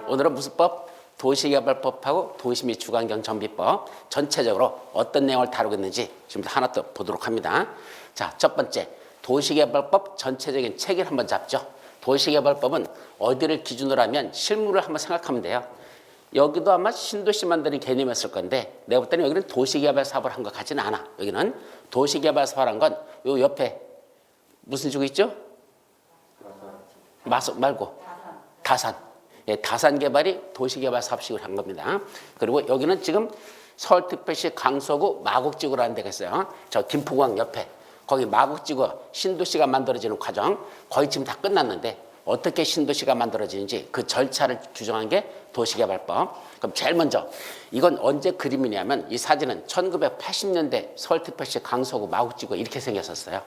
오늘은 무슨 법? 도시개발법하고 도시 및 주거환경 정비법 전체적으로 어떤 내용을 다루고 있는지 지금 하나 더 보도록 합니다. 자, 첫 번째 도시개발법 전체적인 체계를 한번 잡죠. 도시개발법은 어디를 기준으로 하면 실무를 한번 생각하면 돼요. 여기도 아마 신도시 만드는 개념이었을 건데 내가 볼 때는 여기는 도시개발 사업을 한 것 같지는 않아. 여기는 도시개발 사업을 한 건 요 옆에 무슨 지구 있죠? 말고 다산. 예, 다산 개발이 도시개발 사업식으로 한 겁니다. 그리고 여기는 지금 서울특별시 강서구 마곡지구라는 데가 있어요. 저 김포공항 옆에. 거기 마곡지구 신도시가 만들어지는 과정 거의 지금 다 끝났는데 어떻게 신도시가 만들어지는지 그 절차를 규정한 게 도시개발법. 그럼 제일 먼저 이건 언제 그림이냐면 이 사진은 1980년대 서울특별시 강서구 마곡지구가 이렇게 생겼었어요.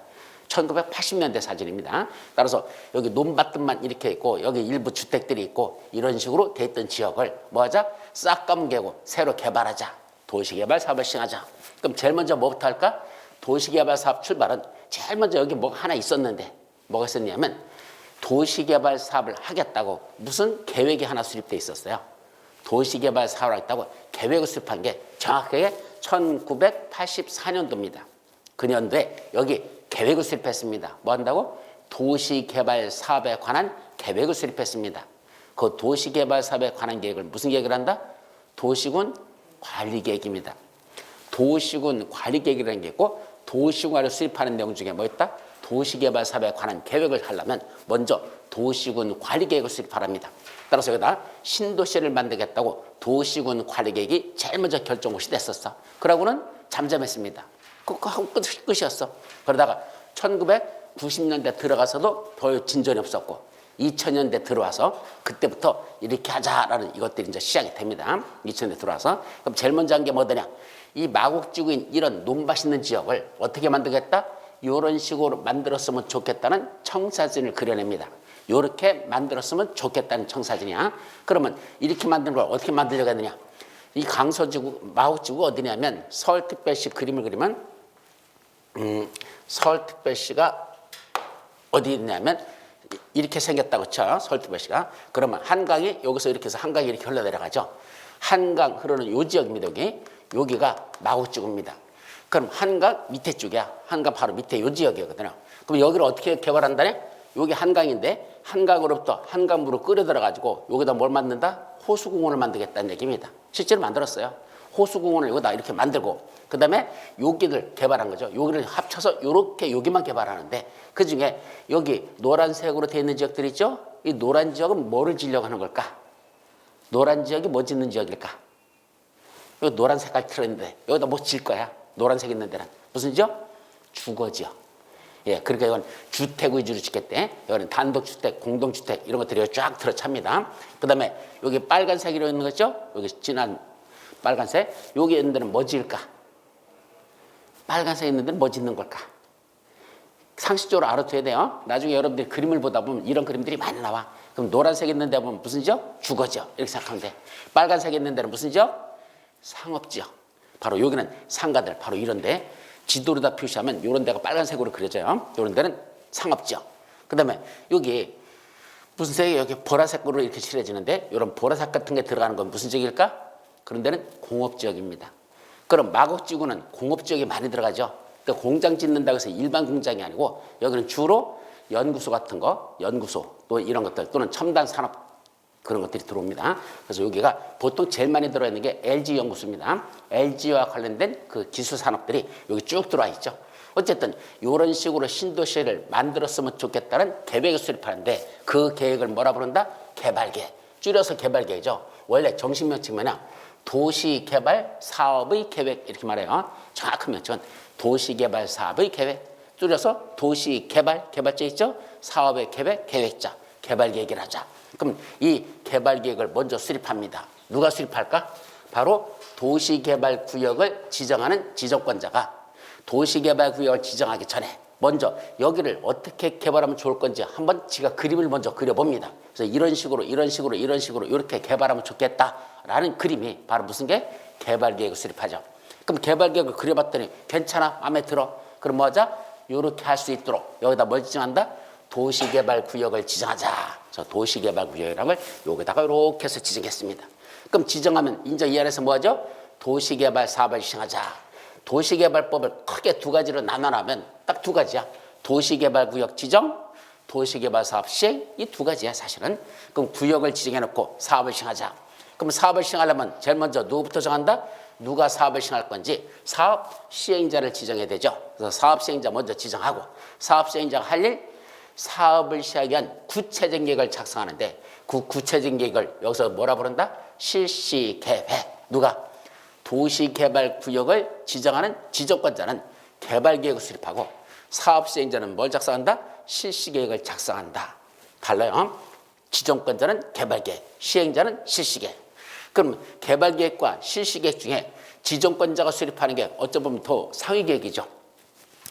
1980년대 사진입니다. 따라서 여기 논밭들만 이렇게 있고 여기 일부 주택들이 있고 이런 식으로 돼 있던 지역을 뭐 하자? 싹 감개고 새로 개발하자. 도시개발 사업을 시행하자. 그럼 제일 먼저 뭐부터 할까? 도시개발 사업 출발은 제일 먼저 여기 뭐가 하나 있었는데 뭐가 있었냐면 도시개발 사업을 하겠다고 무슨 계획이 하나 수립돼 있었어요. 도시개발 사업을 하겠다고 계획을 수립한 게 정확하게 1984년도입니다. 그 년도에 여기 계획을 수립했습니다. 뭐 한다고? 도시개발 사업에 관한 계획을 수립했습니다. 그 도시개발 사업에 관한 계획을 무슨 계획을 한다? 도시군 관리계획입니다. 도시군 관리계획이라는 게 있고 도시군을 수립하는 내용 중에 뭐였다? 도시개발 사업에 관한 계획을 하려면 먼저 도시군 관리계획을 수립하랍니다. 따라서 여기다 신도시를 만들겠다고 도시군 관리계획이 제일 먼저 결정것이 됐었어. 그러고는 잠잠했습니다. 그거 하고 끝이었어. 그러다가 1990년대 들어가서도 더 진전이 없었고 2000년대 들어와서 그때부터 이렇게 하자라는 이것들이 이제 시작이 됩니다. 2000년대 들어와서. 그럼 제일 먼저 한 게 뭐더냐? 이 마곡지구인 이런 논밭 있는 지역을 어떻게 만들겠다? 이런 식으로 만들었으면 좋겠다는 청사진을 그려냅니다. 이렇게 만들었으면 좋겠다는 청사진이야. 그러면 이렇게 만드는 걸 어떻게 만들려고 했느냐? 이 강서지구, 마곡지구가 어디냐면 서울특별시 그림을 그리면 서울특별시가 어디 있냐면 이렇게 생겼다고 쳐. 서울특별시가. 그러면 한강이 여기서 이렇게 해서 한강이 이렇게 흘러내려가죠. 한강 흐르는 요 지역입니다. 여기가 마곡지구입니다. 그럼 한강 밑에 쪽이야. 한강 바로 밑에 요 지역이거든요. 그럼 여기를 어떻게 개발한다네? 여기 한강인데 한강으로부터 한강물을 끌어 들어가지고 여기다 뭘 만든다? 호수공원을 만들겠다는 얘기입니다. 실제로 만들었어요. 호수공원을 여기다 이렇게 만들고 그 다음에 여기를 개발한 거죠. 여기를 합쳐서 이렇게 여기만 개발하는데 그중에 여기 노란색으로 되어 있는 지역들 있죠? 이 노란 지역은 뭐를 지려고 하는 걸까? 노란 지역이 뭐 짓는 지역일까? 여기 노란 색깔 틀어있는데 여기다 뭐 질 거야? 노란색 있는 데는 무슨 지역? 주거지역. 예, 그러니까 이건 주택 위주로 짓겠대. 여기는 단독주택, 공동주택 이런 것들이 쫙 들어찹니다. 그 다음에 여기 빨간색으로 있는 거죠? 여기 진한 빨간색. 여기 있는 데는 뭐 지을까? 빨간색 있는 데는 뭐 짓는 걸까? 상식적으로 알아둬야 돼요. 나중에 여러분들이 그림을 보다 보면 이런 그림들이 많이 나와. 그럼 노란색 있는 데 보면 무슨 지역? 주거지역. 이렇게 생각하면 돼. 빨간색 있는 데는 무슨 지역? 상업지역. 바로 여기는 상가들 바로 이런 데 지도로 다 표시하면 이런 데가 빨간색으로 그려져요. 이런 데는 상업지역. 그 다음에 여기 무슨 색이 여기 보라색으로 이렇게 칠해지는데 이런 보라색 같은 게 들어가는 건 무슨 지역일까? 그런 데는 공업지역입니다. 그럼 마곡지구는 공업지역이 많이 들어가죠. 그러니까 공장 짓는다고 해서 일반 공장이 아니고 여기는 주로 연구소 같은 거, 연구소 또 이런 것들 또는 첨단 산업 그런 것들이 들어옵니다. 그래서 여기가 보통 제일 많이 들어있는 게 LG 연구소입니다. LG와 관련된 그 기술 산업들이 여기 쭉 들어와 있죠. 어쨌든 이런 식으로 신도시를 만들었으면 좋겠다는 계획을 수립하는데 그 계획을 뭐라 부른다? 개발계획. 줄여서 개발계획이죠. 원래 정식 명칭이 뭐냐? 도시개발 사업의 계획 이렇게 말해요. 정확한 명칭은 도시개발 사업의 계획. 줄여서 도시개발, 개발자 있죠? 사업의 계획, 계획자. 개발계획을 하자. 그럼 이 개발계획을 먼저 수립합니다. 누가 수립할까? 바로 도시개발구역을 지정하는 지정권자가 도시개발구역을 지정하기 전에 먼저 여기를 어떻게 개발하면 좋을 건지 한번 지가 그림을 먼저 그려봅니다. 그래서 이런 식으로 이렇게 개발하면 좋겠다라는 그림이 바로 무슨 게? 개발계획을 수립하죠. 그럼 개발계획을 그려봤더니 괜찮아? 마음에 들어? 그럼 뭐 하자? 이렇게 할 수 있도록 여기다 뭘 지정한다? 도시개발구역을 지정하자. 저 도시개발구역이라는 걸 여기다가 이렇게 해서 지정했습니다. 그럼 지정하면 이제 이 안에서 뭐하죠? 도시개발 사업을 시행하자. 도시개발법을 크게 두 가지로 나눠나면 딱 두 가지야. 도시개발구역 지정, 도시개발 사업 시행, 이 두 가지야 사실은. 그럼 구역을 지정해놓고 사업을 시행하자. 그럼 사업을 시행하려면 제일 먼저 누구부터 정한다? 누가 사업을 시행할 건지 사업 시행자를 지정해야 되죠. 그래서 사업 시행자 먼저 지정하고 사업 시행자가 할 일, 사업을 시행하기 위한 구체적인 계획을 작성하는데 그 구체적인 계획을 여기서 뭐라 부른다? 실시계획. 누가? 도시개발구역을 지정하는 지정권자는 개발계획을 수립하고 사업 시행자는 뭘 작성한다? 실시계획을 작성한다. 달라요. 지정권자는 개발계획, 시행자는 실시계획. 그럼 개발계획과 실시계획 중에 지정권자가 수립하는 게 어쩌 보면 더 상위계획이죠.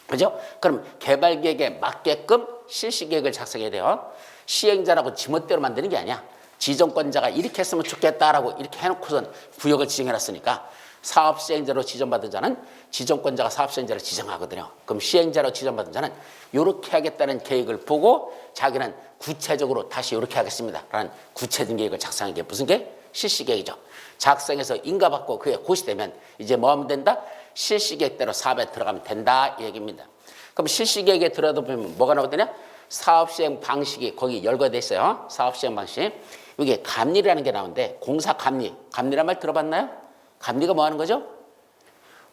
그죠? 그럼 개발계획에 맞게끔 실시계획을 작성해야 돼요. 시행자라고 지멋대로 만드는 게 아니야. 지정권자가 이렇게 했으면 좋겠다라고 이렇게 해놓고선 구역을 지정해놨으니까 사업 시행자로 지정받은 자는 지정권자가 사업 시행자를 지정하거든요. 그럼 시행자로 지정받은 자는 이렇게 하겠다는 계획을 보고 자기는 구체적으로 다시 이렇게 하겠습니다 라는 구체적인 계획을 작성하는 게 무슨 계획? 실시계획이죠. 작성해서 인가받고 그게 고시되면 이제 뭐 하면 된다? 실시계획대로 사업에 들어가면 된다 이 얘기입니다. 그럼 실시계획에 들어다 보면 뭐가 나오거든요? 사업시행 방식이 거기 열거돼 있어요. 사업시행 방식. 이게 감리라는 게 나오는데 공사 감리. 감리란 말 들어봤나요? 감리가 뭐 하는 거죠?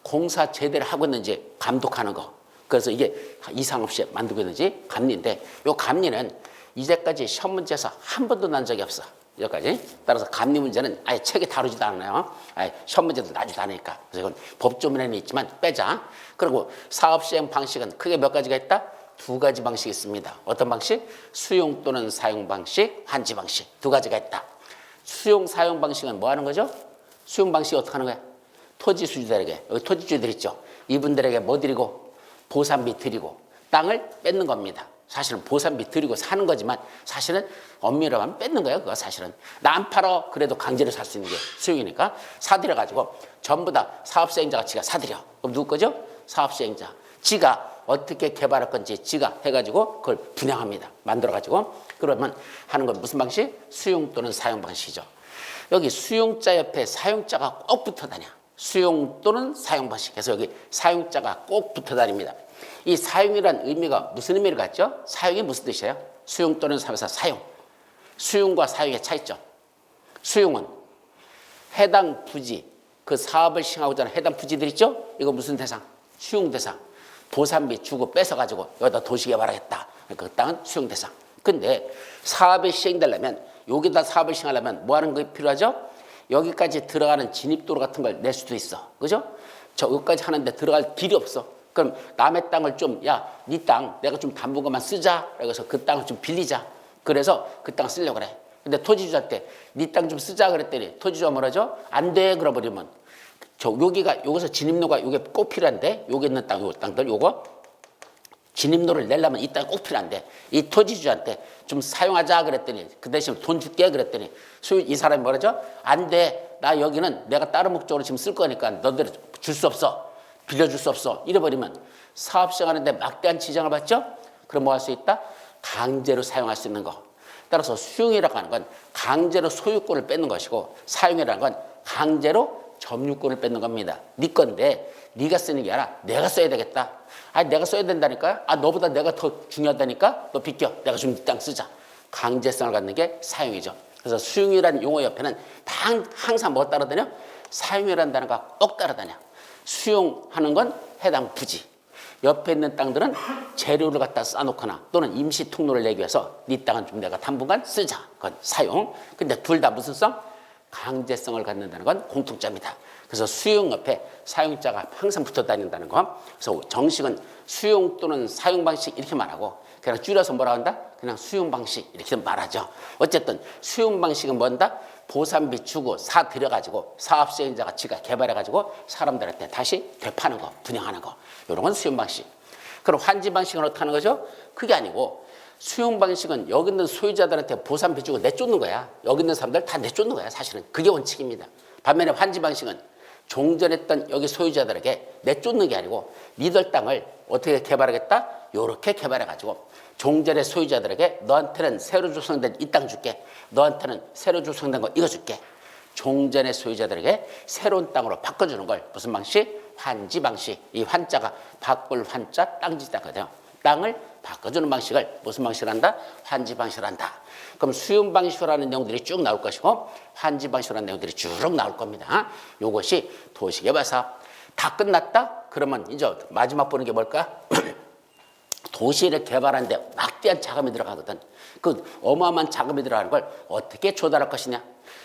공사 제대로 하고 있는지 감독하는 거. 그래서 이게 이상 없이 만들고 있는지 감리인데 이 감리는 이제까지 시험 문제에서 한 번도 난 적이 없어. 여기까지. 따라서 감리 문제는 아예 책에 다루지도 않아요. 아예 시험 문제도 나지도 않으니까. 그래서 이건 법조문에는 있지만 빼자. 그리고 사업 시행 방식은 크게 몇 가지가 있다? 두 가지 방식이 있습니다. 어떤 방식? 수용 또는 사용 방식, 환지 방식. 두 가지가 있다. 수용 사용 방식은 뭐 하는 거죠? 수용 방식이 어떻게 하는 거야? 토지 수주들에게, 여기 토지주들 있죠. 이분들에게 뭐 드리고? 보상비 드리고 땅을 뺏는 겁니다. 사실은 보상비 드리고 사는 거지만 사실은 엄밀히 하면 뺏는 거예요. 그거 사실은. 나 안 팔어. 그래도 강제로 살 수 있는 게 수용이니까 사들여가지고 전부 다 사업시행자가 지가 사들여. 그럼 누구 거죠? 사업시행자. 지가 어떻게 개발할 건지 지가 해가지고 그걸 분양합니다. 만들어가지고. 그러면 하는 건 무슨 방식? 수용 또는 사용 방식이죠. 여기 수용자 옆에 사용자가 꼭 붙어 다녀. 수용 또는 사용 방식. 그래서 여기 사용자가 꼭 붙어 다닙니다. 이 사용이란 의미가 무슨 의미를 갖죠? 사용이 무슨 뜻이에요? 수용 또는 사용에서 사용. 수용과 사용의 차이점. 수용은 해당 부지, 그 사업을 시행하고자 하는 해당 부지들 있죠? 이거 무슨 대상? 수용 대상. 보상비 주고 뺏어가지고 여기다 도시개발하겠다. 그 땅은 수용 대상. 근데 사업이 시행되려면 여기다 사업을 시행하려면 뭐 하는 게 필요하죠? 여기까지 들어가는 진입도로 같은 걸 낼 수도 있어. 그죠? 저 여기까지 하는데 들어갈 길이 없어. 그럼 남의 땅을 좀, 야, 네 땅 내가 좀 담보금만 쓰자. 그래서 그 땅을 좀 빌리자. 그래서 그 땅 쓰려고 그래. 근데 토지주한테 네 땅 좀 쓰자 그랬더니 토지주가 뭐라죠? 안 돼. 그러버리면 여기서 진입로가 요게 꼭 필요한데 여기 있는 땅, 요 땅들 요거 진입로를 내려면 이 땅이 꼭 필요한데 이 토지주한테 좀 사용하자 그랬더니 그 대신 돈 줄게 그랬더니 이 사람이 뭐라죠? 안 돼. 나 여기는 내가 다른 목적으로 지금 쓸 거니까 너들 줄 수 없어. 빌려줄 수 없어. 이래버리면 사업 시행하는데 막대한 지장을 받죠? 그럼 뭐 할 수 있다? 강제로 사용할 수 있는 거. 따라서 수용이라고 하는 건 강제로 소유권을 뺏는 것이고 사용이라는 건 강제로 점유권을 뺏는 겁니다. 네 건데 네가 쓰는 게 아니라 내가 써야 되겠다. 내가 써야 된다니까요. 너보다 내가 더 중요하다니까 너 비켜. 내가 좀 네 땅 쓰자. 강제성을 갖는 게 사용이죠. 그래서 수용이라는 용어 옆에는 항상 뭐 따라다녀? 사용이라는 단어가 꼭 따라다녀. 수용하는 건 해당 부지. 옆에 있는 땅들은 재료를 갖다 쌓아놓거나 또는 임시 통로를 내기 위해서 네 땅은 좀 내가 당분간 쓰자. 그건 사용. 근데 둘 다 무슨 성? 강제성을 갖는다는 건 공통점이다. 그래서 수용 옆에 사용자가 항상 붙어 다닌다는 거. 그래서 정식은 수용 또는 사용 방식 이렇게 말하고 그냥 줄여서 뭐라 한다? 그냥 수용 방식 이렇게 말하죠. 어쨌든 수용 방식은 뭔다? 보상비 주고 사 들여가지고 사업 시행자가 지가 개발해가지고 사람들한테 다시 되파는 거, 분양하는 거. 이런 건 수용 방식. 그럼 환지 방식은 어떻게 하는 거죠? 그게 아니고 수용 방식은 여기 있는 소유자들한테 보상비 주고 내쫓는 거야. 여기 있는 사람들 다 내쫓는 거야. 사실은 그게 원칙입니다. 반면에 환지 방식은 종전했던 여기 소유자들에게 내쫓는 게 아니고 니들 땅을 어떻게 개발하겠다? 요렇게 개발해가지고 종전의 소유자들에게 너한테는 새로 조성된 이 땅 줄게. 너한테는 새로 조성된 거 이거 줄게. 종전의 소유자들에게 새로운 땅으로 바꿔주는 걸 무슨 방식? 환지 방식. 이 환자가 바꿀 환자 땅지 땅거든요. 땅을 바꿔주는 방식을 무슨 방식을 한다? 환지 방식을 한다. 그럼 수용 방식으로 하는 내용들이 쭉 나올 것이고 환지 방식으로 하는 내용들이 쭉 나올 겁니다. 이것이 도시개발사업. 다 끝났다? 그러면 이제 마지막 보는 게 뭘까? 도시를 개발하는데 막대한 자금이 들어가거든. 그 어마어마한 자금이 들어가는 걸 어떻게 조달할 것이냐?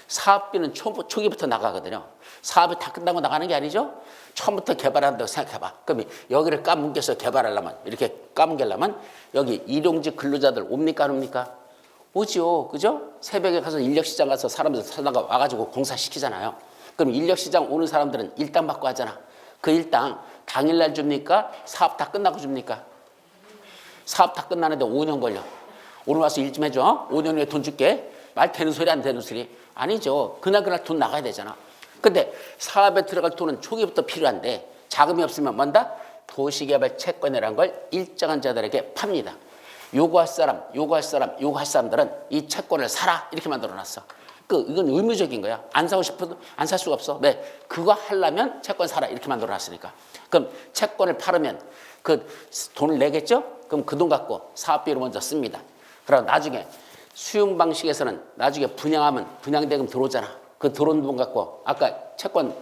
사업비는 초기부터 나가거든요. 사업이 다 끝나고 나가는 게 아니죠. 처음부터 개발한다고 생각해봐. 그럼 여기를 까뭉개서 개발하려면 이렇게 까뭉개려면 여기 일용직 근로자들 옵니까 안 옵니까? 오죠. 그죠? 새벽에 가서 인력시장 가서 사람들 사다가 와가지고 공사시키잖아요. 그럼 인력시장 오는 사람들은 일당 받고 하잖아. 그 일당 당일날 줍니까? 사업 다 끝나고 줍니까? 사업 다 끝나는데 5년 걸려. 오늘 와서 일 좀 해줘. 5년 후에 돈 줄게. 말 되는 소리 안 되는 소리? 아니죠. 그날 돈 나가야 되잖아. 근데 사업에 들어갈 돈은 초기부터 필요한데 자금이 없으면 뭔다? 도시개발 채권이라는 걸 일정한 자들에게 팝니다. 요구할 사람들은 이 채권을 사라 이렇게 만들어놨어. 이건 의무적인 거야. 안 사고 싶어도 안 살 수가 없어. 왜? 그거 하려면 채권 사라 이렇게 만들어놨으니까. 그럼 채권을 팔으면 그 돈을 내겠죠? 그럼 그 돈 갖고 사업비로 먼저 씁니다. 그럼 나중에 수용 방식에서는 나중에 분양하면 분양대금 들어오잖아. 그 들어온 돈 갖고 아까 채권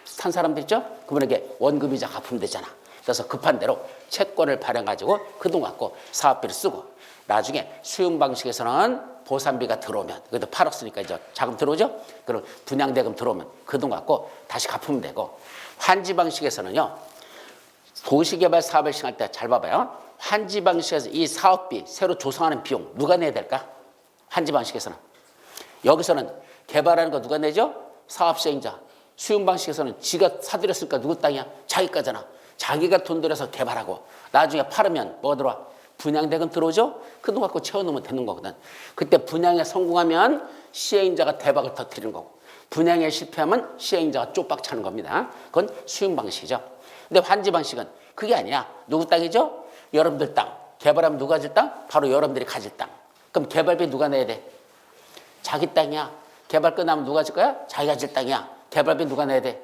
산 사람들 있죠? 그분에게 원금이자 갚으면 되잖아. 그래서 급한 대로 채권을 발행가지고 그 돈 갖고 사업비를 쓰고 나중에 수용 방식에서는 보상비가 들어오면 그래도 팔았으니까 이제 자금 들어오죠? 그럼 분양대금 들어오면 그 돈 갖고 다시 갚으면 되고 환지 방식에서는요. 도시개발 사업을 시행할 때 잘 봐봐요. 환지 방식에서 이 사업비 새로 조성하는 비용 누가 내야 될까? 환지 방식에서는 여기서는 개발하는 거 누가 내죠? 사업 시행자. 수용 방식에서는 지가 사들였으니까 누구 땅이야? 자기 거잖아. 자기가 돈 들여서 개발하고 나중에 팔으면 뭐가 들어와? 분양대금 들어오죠? 그 돈 갖고 채워놓으면 되는 거거든. 그때 분양에 성공하면 시행자가 대박을 터뜨리는 거고 분양에 실패하면 시행자가 쪽박 차는 겁니다. 그건 수용 방식이죠. 근데 환지 방식은 그게 아니야. 누구 땅이죠? 여러분들 땅. 개발하면 누가 가질 땅? 바로 여러분들이 가질 땅. 그럼 개발비 누가 내야 돼? 자기 땅이야. 개발 끝나면 누가 질 거야? 자기가 가질 땅이야. 개발비 누가 내야 돼?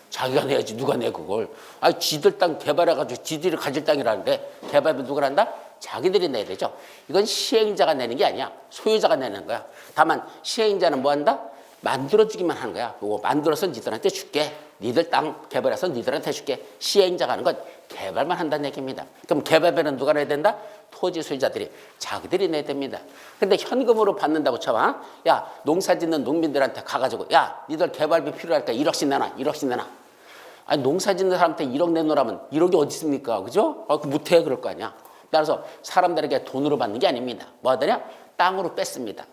자기가 내야지. 누가 내 그걸. 아니 지들 땅 개발해가지고 지들이 가질 땅이라는데 개발비 누가 한다? 자기들이 내야 되죠. 이건 시행자가 내는 게 아니야. 소유자가 내는 거야. 다만 시행자는 뭐 한다? 만들어주기만 하는 거야. 이거 만들어서 니들한테 줄게. 니들 땅 개발해서 니들한테 줄게. 시행자가 하는 건 개발만 한다는 얘기입니다. 그럼 개발비는 누가 내야 된다? 토지 소유자들이 자기들이 내야 됩니다. 근데 현금으로 받는다고 쳐봐. 야 농사 짓는 농민들한테 가가지고 야 니들 개발비 필요하니까 1억씩 내놔. 1억씩 내놔. 아니 농사 짓는 사람한테 1억 내놓으라면 1억이 어디 있습니까? 그죠? 그 못해 그럴 거 아니야. 따라서 사람들에게 돈으로 받는 게 아닙니다. 뭐 하더냐? 땅으로 뺐습니다.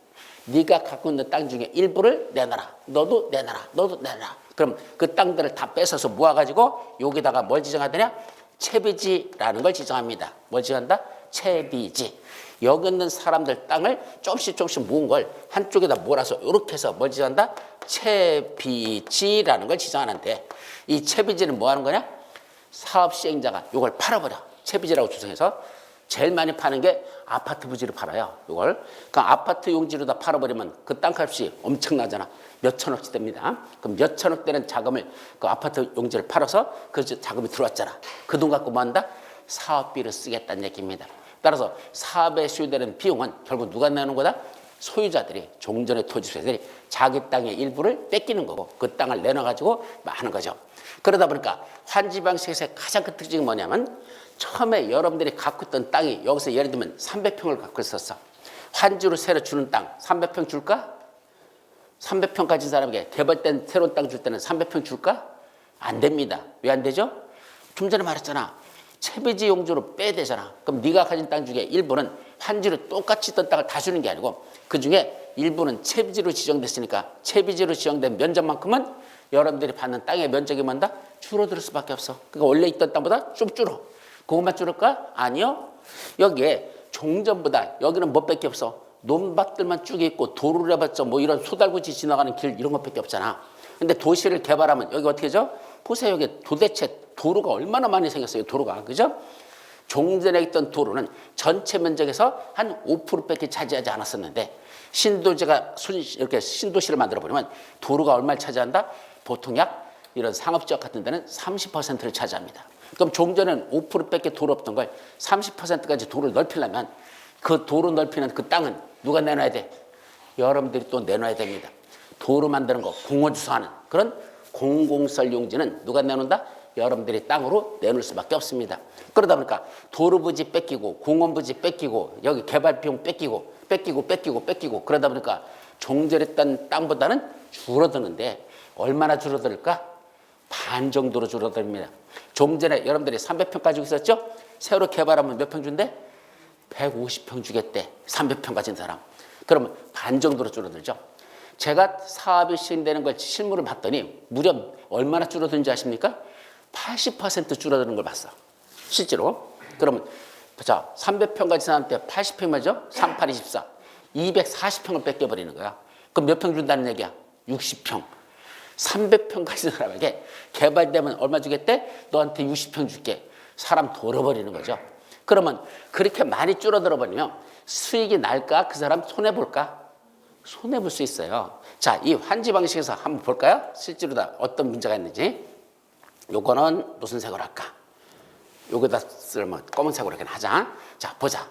네가 갖고 있는 땅 중에 일부를 내놔라. 너도 내놔라. 너도 내놔라. 그럼 그 땅들을 다 뺏어서 모아가지고 여기다가 뭘 지정하더냐? 채비지라는 걸 지정합니다. 뭘 지정한다? 채비지. 여기 있는 사람들 땅을 조금씩 모은 걸 한쪽에다 몰아서 이렇게 해서 뭘 지정한다? 채비지라는 걸 지정하는데 이 채비지는 뭐 하는 거냐? 사업 시행자가 이걸 팔아버려. 채비지라고 조성해서 제일 많이 파는 게 아파트 부지를 팔아요. 이걸. 그러니까 아파트 용지로 다 팔아버리면 그 땅값이 엄청나잖아. 몇 천억씩 됩니다. 그럼 몇 천억 되는 자금을 그 아파트 용지를 팔아서 그 자금이 들어왔잖아. 그 돈 갖고 뭐 한다? 사업비를 쓰겠다는 얘기입니다. 따라서 사업에 소요되는 비용은 결국 누가 내는 거다? 소유자들이, 종전의 토지 소유자들이 자기 땅의 일부를 뺏기는 거고 그 땅을 내놔가지고 하는 거죠. 그러다 보니까 환지 방식에서의 가장 큰 특징이 뭐냐면 처음에 여러분들이 갖고 있던 땅이 여기서 예를 들면 300평을 갖고 있었어. 환지로 새로 주는 땅 300평 줄까? 300평 가진 사람에게 개발된 새로운 땅 줄 때는 300평 줄까? 안 됩니다. 왜 안 되죠? 좀 전에 말했잖아. 채비지 용지로 빼야 되잖아. 그럼 네가 가진 땅 중에 일부는 환지로 똑같이 있던 땅을 다 주는 게 아니고 그중에 일부는 채비지로 지정됐으니까 채비지로 지정된 면적만큼은 여러분들이 받는 땅의 면적이 뭔다? 줄어들 수밖에 없어. 그러니까 원래 있던 땅보다 좀 줄어. 그것만 줄을까? 아니요. 여기에 종전보다 여기는 뭐밖에 없어. 논밭들만 쭉 있고 도로를 해봤자 뭐 이런 소달구지 지나가는 길 이런 것밖에 없잖아. 근데 도시를 개발하면 여기 어떻게 하죠? 보세요. 여기 도대체 도로가 얼마나 많이 생겼어요. 도로가. 그죠? 종전에 있던 도로는 전체 면적에서 한 5%밖에 차지하지 않았었는데 신도시가 이렇게 신도시를 만들어 버리면 도로가 얼마를 차지한다? 보통 약 이런 상업지역 같은 데는 30%를 차지합니다. 그럼 종전에는 5%밖에 도로 없던 걸 30%까지 도로를 넓히려면 그 도로 넓히는 그 땅은 누가 내놔야 돼? 여러분들이 또 내놔야 됩니다. 도로 만드는 거, 공원 주소하는 그런 공공설 용지는 누가 내놓는다? 여러분들이 땅으로 내놓을 수밖에 없습니다. 그러다 보니까 도로 부지 뺏기고 공원 부지 뺏기고 여기 개발 비용 뺏기고 그러다 보니까 종전했던 땅보다는 줄어드는데 얼마나 줄어들까? 반 정도로 줄어듭니다. 좀 전에 여러분들이 300평 가지고 있었죠? 새로 개발하면 몇 평 준대? 150평 주겠대. 300평 가진 사람. 그러면 반 정도로 줄어들죠. 제가 사업이 시행되는 걸 실물을 봤더니 무려 얼마나 줄어드는지 아십니까? 80% 줄어드는 걸 봤어. 실제로. 그러면 자 300평 가진 사람한테 80평이죠? 38, 24. 240평을 뺏겨버리는 거야. 그럼 몇 평 준다는 얘기야? 60평. 300평 가진 사람에게 개발되면 얼마 주겠대? 너한테 60평 줄게. 사람 돌아버리는 거죠. 그러면 그렇게 많이 줄어들어 버리면 수익이 날까? 그 사람 손해볼까? 손해볼 수 있어요. 자, 이 환지 방식에서 한번 볼까요? 실제로 다 어떤 문제가 있는지. 요거는 무슨 색으로 할까? 요거다 쓰면 검은색으로 이렇게 하자. 자, 보자.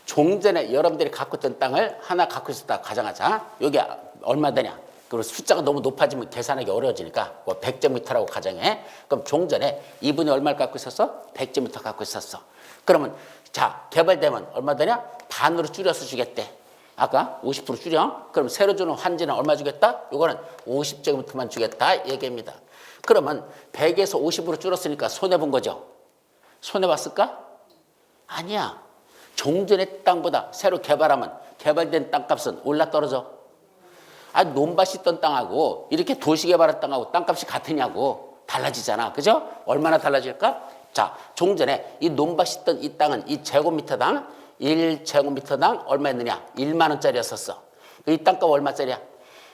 종전에 여러분들이 갖고 있던 땅을 하나 갖고 있었다 가정하자. 여기 얼마 되냐? 그리고 숫자가 너무 높아지면 계산하기 어려워지니까 뭐 100제곱미터라고 가정해. 그럼 종전에 이분이 얼마를 갖고 있었어? 100제곱미터 갖고 있었어. 그러면 자 개발되면 얼마 되냐? 반으로 줄여서 주겠대. 아까 50% 줄여. 그럼 새로 주는 환지는 얼마 주겠다? 이거는 50제곱미터만 주겠다 얘기입니다. 그러면 100에서 50으로 줄었으니까 손해본 거죠. 손해봤을까? 아니야. 종전의 땅보다 새로 개발하면 개발된 땅값은 올라 떨어져. 아, 논밭이 있던 땅하고 이렇게 도시 개발한 땅하고 땅값이 같으냐고. 달라지잖아. 그죠? 얼마나 달라질까? 자, 종전에 이 논밭이 있던 이 땅은 이 제곱미터당 1제곱미터당 얼마였느냐? 1만 원짜리였었어. 이 땅값 얼마짜리야?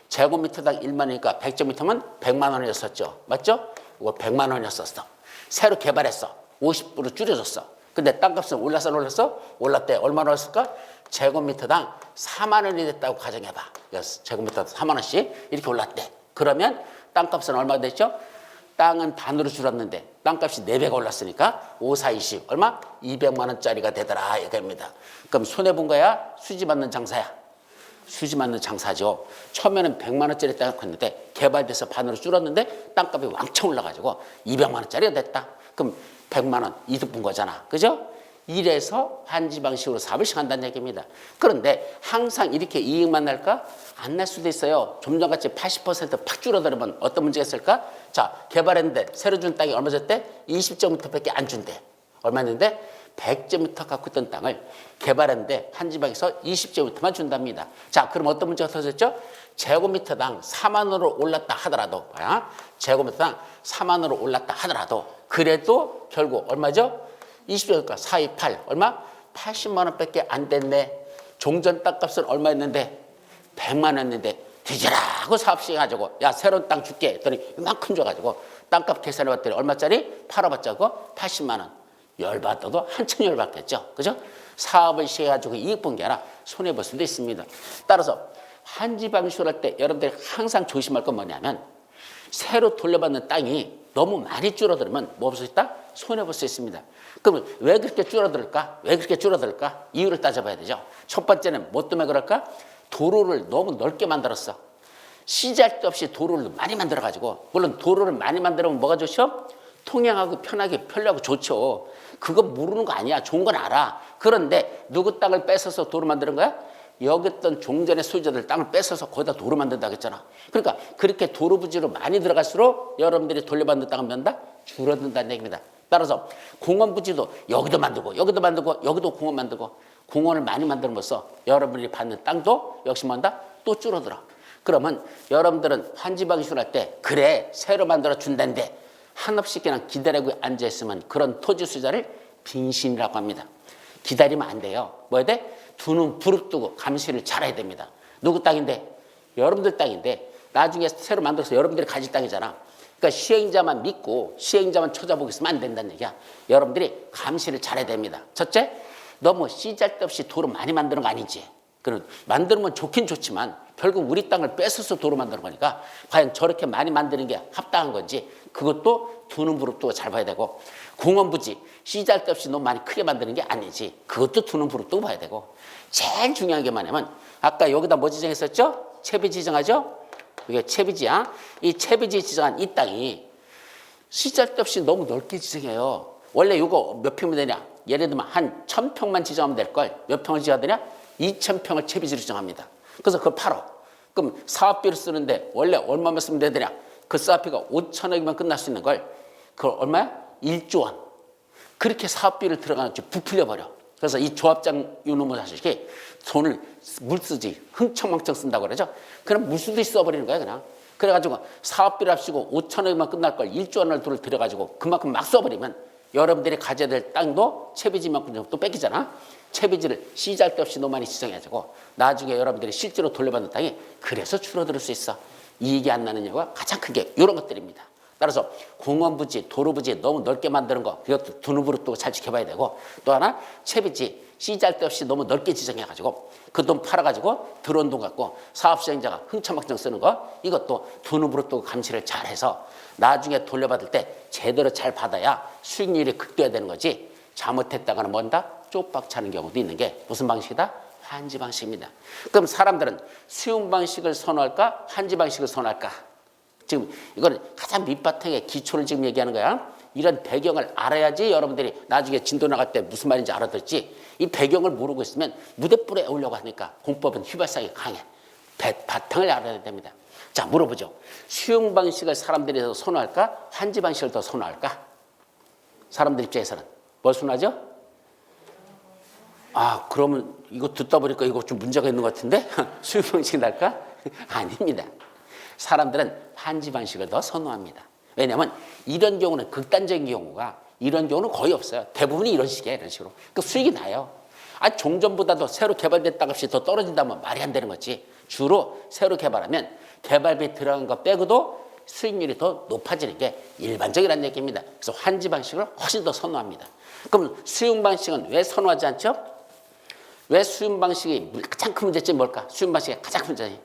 제곱미터당 1만 원이니까 100제곱미터면 100만 원이었었죠. 맞죠? 이거 100만 원이었었어. 새로 개발했어. 50% 줄여줬어. 근데 땅값은 올랐어? 올랐대. 얼마나 올랐을까? 제곱미터당 4만 원이 됐다고 가정해봐. 제곱미터 4만 원씩 이렇게 올랐대. 그러면 땅값은 얼마 됐죠? 땅은 반으로 줄었는데 땅값이 4배가 올랐으니까 5, 4, 20 얼마? 200만 원짜리가 되더라 이겁니다. 그럼 손해본 거야? 수지 맞는 장사야? 수지 맞는 장사죠. 처음에는 100만 원짜리 땅을 컸는데 개발돼서 반으로 줄었는데 땅값이 왕창 올라가지고 200만 원짜리가 됐다. 그럼 100만 원 이득 본 거잖아. 그죠? 이래서 환지 방식으로 사업을 시작한다는 얘기입니다. 그런데 항상 이렇게 이익만 날까? 안 날 수도 있어요. 좀 전같이 80%팍 줄어들면 어떤 문제가 있을까? 자, 개발했는데 새로 준 땅이 얼마 줬대? 20제곱미터밖에 안 준대. 얼마였는데? 100제곱미터 갖고 있던 땅을 개발했는데 환지방에서 20제곱미터만 준답니다. 자, 그럼 어떤 문제가 터졌죠? 제곱미터당 4만 원으로 올랐다 하더라도 제곱미터당 4만 원으로 올랐다 하더라도 그래도 결국 얼마죠? 20제곱미터 4, 2, 8 얼마? 80만 원밖에 안 됐네. 종전 땅값은 얼마였는데? 100만 원인데 뒤지라고 사업 시행해가지고 야 새로운 땅 줄게 했더니 이만큼 줘가지고 땅값 계산해봤더니 얼마짜리? 팔아봤자고 80만 원. 열받아도 한참 열받겠죠. 그죠? 사업을 시행해가지고 이익 본 게 아니라 손해볼 수도 있습니다. 따라서 환지 방식으로 할 때 여러분들이 항상 조심할 건 뭐냐면 새로 돌려받는 땅이 너무 많이 줄어들면 뭐 볼 수 있다? 손해볼 수 있습니다. 그러면 왜 그렇게 줄어들까? 이유를 따져봐야 되죠. 첫 번째는 뭐 때문에 그럴까? 도로를 너무 넓게 만들었어. 시잘데없이 도로를 많이 만들어가지고 물론 도로를 많이 만들면 뭐가 좋죠? 통행하고 편리하고 좋죠. 그거 모르는 거 아니야. 좋은 건 알아. 그런데 누구 땅을 뺏어서 도로 만드는 거야? 여기 있던 종전의 소유자들 땅을 뺏어서 거기다 도로 만든다고 했잖아. 그러니까 그렇게 도로 부지로 많이 들어갈수록 여러분들이 돌려받는 땅은 면다 줄어든다는 얘기입니다. 따라서 공원 부지도 여기도 만들고 여기도 공원 만들고 공원을 많이 만들면서 여러분이 받는 땅도 역시 뭔다? 또 줄어들어. 그러면 여러분들은 환지 방식으로 할 때 그래 새로 만들어 준다는데 한없이 그냥 기다리고 앉아있으면 그런 토지 수자를 빙신이라고 합니다. 기다리면 안 돼요. 뭐 해야 돼? 두 눈 부릅뜨고 감시를 잘해야 됩니다. 누구 땅인데? 여러분들 땅인데 나중에 새로 만들어서 여러분들이 가질 땅이잖아. 그러니까 그러니까 시행자만 믿고 시행자만 쳐다보고 있으면 안 된다는 얘기야. 여러분들이 감시를 잘해야 됩니다. 첫째, 너무 씨잘데없이 도로 많이 만드는 거 아니지. 만드는 좋긴 좋지만 결국 우리 땅을 뺏어서 도로 만드는 거니까 과연 저렇게 많이 만드는 게 합당한 건지 그것도 두 눈으로 또 잘 봐야 되고, 공원부지 씨잘데없이 너무 많이 크게 만드는 게 아니지. 그것도 두 눈으로 또 봐야 되고, 제일 중요한 게 뭐냐면 아까 여기다 뭐 지정했었죠? 채비 지정하죠? 이게 채비지야. 이 채비지 지정한 이 땅이 씨잘데없이 너무 넓게 지정해요. 원래 이거 몇 평이면 되냐? 예를 들면 한 1000평만 지정하면 될 걸 몇 평을 지어야 되냐? 2000평을 채비지로 지정합니다. 그래서 그걸 팔어. 그럼 사업비를 쓰는데 원래 얼마만 쓰면 되냐? 그 사업비가 5천억이면 끝날 수 있는 걸 그걸 얼마야? 1조 원. 그렇게 사업비를 들어가는지 부풀려 버려. 그래서 이 조합장 요놈의 자식이 돈을 물쓰지 흥청망청 쓴다고 그러죠. 그럼 물수도 써버리는 거야 그냥. 그래가지고 사업비를 합치고 5천억이면 끝날 걸 1조 원을 돈을 들여가지고 그만큼 막 써버리면 여러분들이 가져야 될 땅도 채비지만큼 또 뺏기잖아. 채비지를 씨잘데없이 너무 많이 지정해가지고 나중에 여러분들이 실제로 돌려받는 땅이 그래서 줄어들 수 있어. 이익이 안 나는 이유가 가장 큰 게 이런 것들입니다. 따라서 공원부지, 도로부지 너무 넓게 만드는 거 이것도 두 눈으로 또 잘 지켜봐야 되고, 또 하나 채비지 씨잘데없이 너무 넓게 지정해가지고 그 돈 팔아가지고 들어온 돈 갖고 사업시행자가 흥청망청 쓰는 거 이것도 두 눈으로 또 감시를 잘해서 나중에 돌려받을 때 제대로 잘 받아야 수익률이 극대화되는 거지. 잘못했다가는 뭔다? 쪽박 차는 경우도 있는 게 무슨 방식이다? 환지 방식입니다. 그럼 사람들은 수용 방식을 선호할까? 환지 방식을 선호할까? 지금 이거는 가장 밑바탕의 기초를 지금 얘기하는 거야. 이런 배경을 알아야지 여러분들이 나중에 진도 나갈 때 무슨 말인지 알아듣지. 이 배경을 모르고 있으면 무대뿔에 오려고 하니까 공법은 휘발성이 강해. 바탕을 알아야 됩니다. 자, 물어보죠. 수용 방식을 사람들이 더 선호할까? 환지 방식을 더 선호할까? 사람들 입장에서는 뭘 선호하죠? 아, 그러면 이거 듣다 보니까 이거 좀 문제가 있는 것 같은데? 수용 방식이 날까? 아닙니다. 사람들은 환지 방식을 더 선호합니다. 왜냐하면 이런 경우는 극단적인 경우가 이런 경우는 거의 없어요. 대부분이 이런 식이에요. 이런 식으로. 그 수익이 나요. 아, 종전보다도 새로 개발된 땅값이 더 떨어진다면 말이 안 되는 거지. 주로 새로 개발하면 개발비 들어간 거 빼고도 수익률이 더 높아지는 게 일반적이라는 얘기입니다. 그래서 환지 방식을 훨씬 더 선호합니다. 그럼 수용 방식은 왜 선호하지 않죠? 왜 수용 방식이 가장 큰 문제점이 뭘까? 수용 방식의 가장 큰 문제점이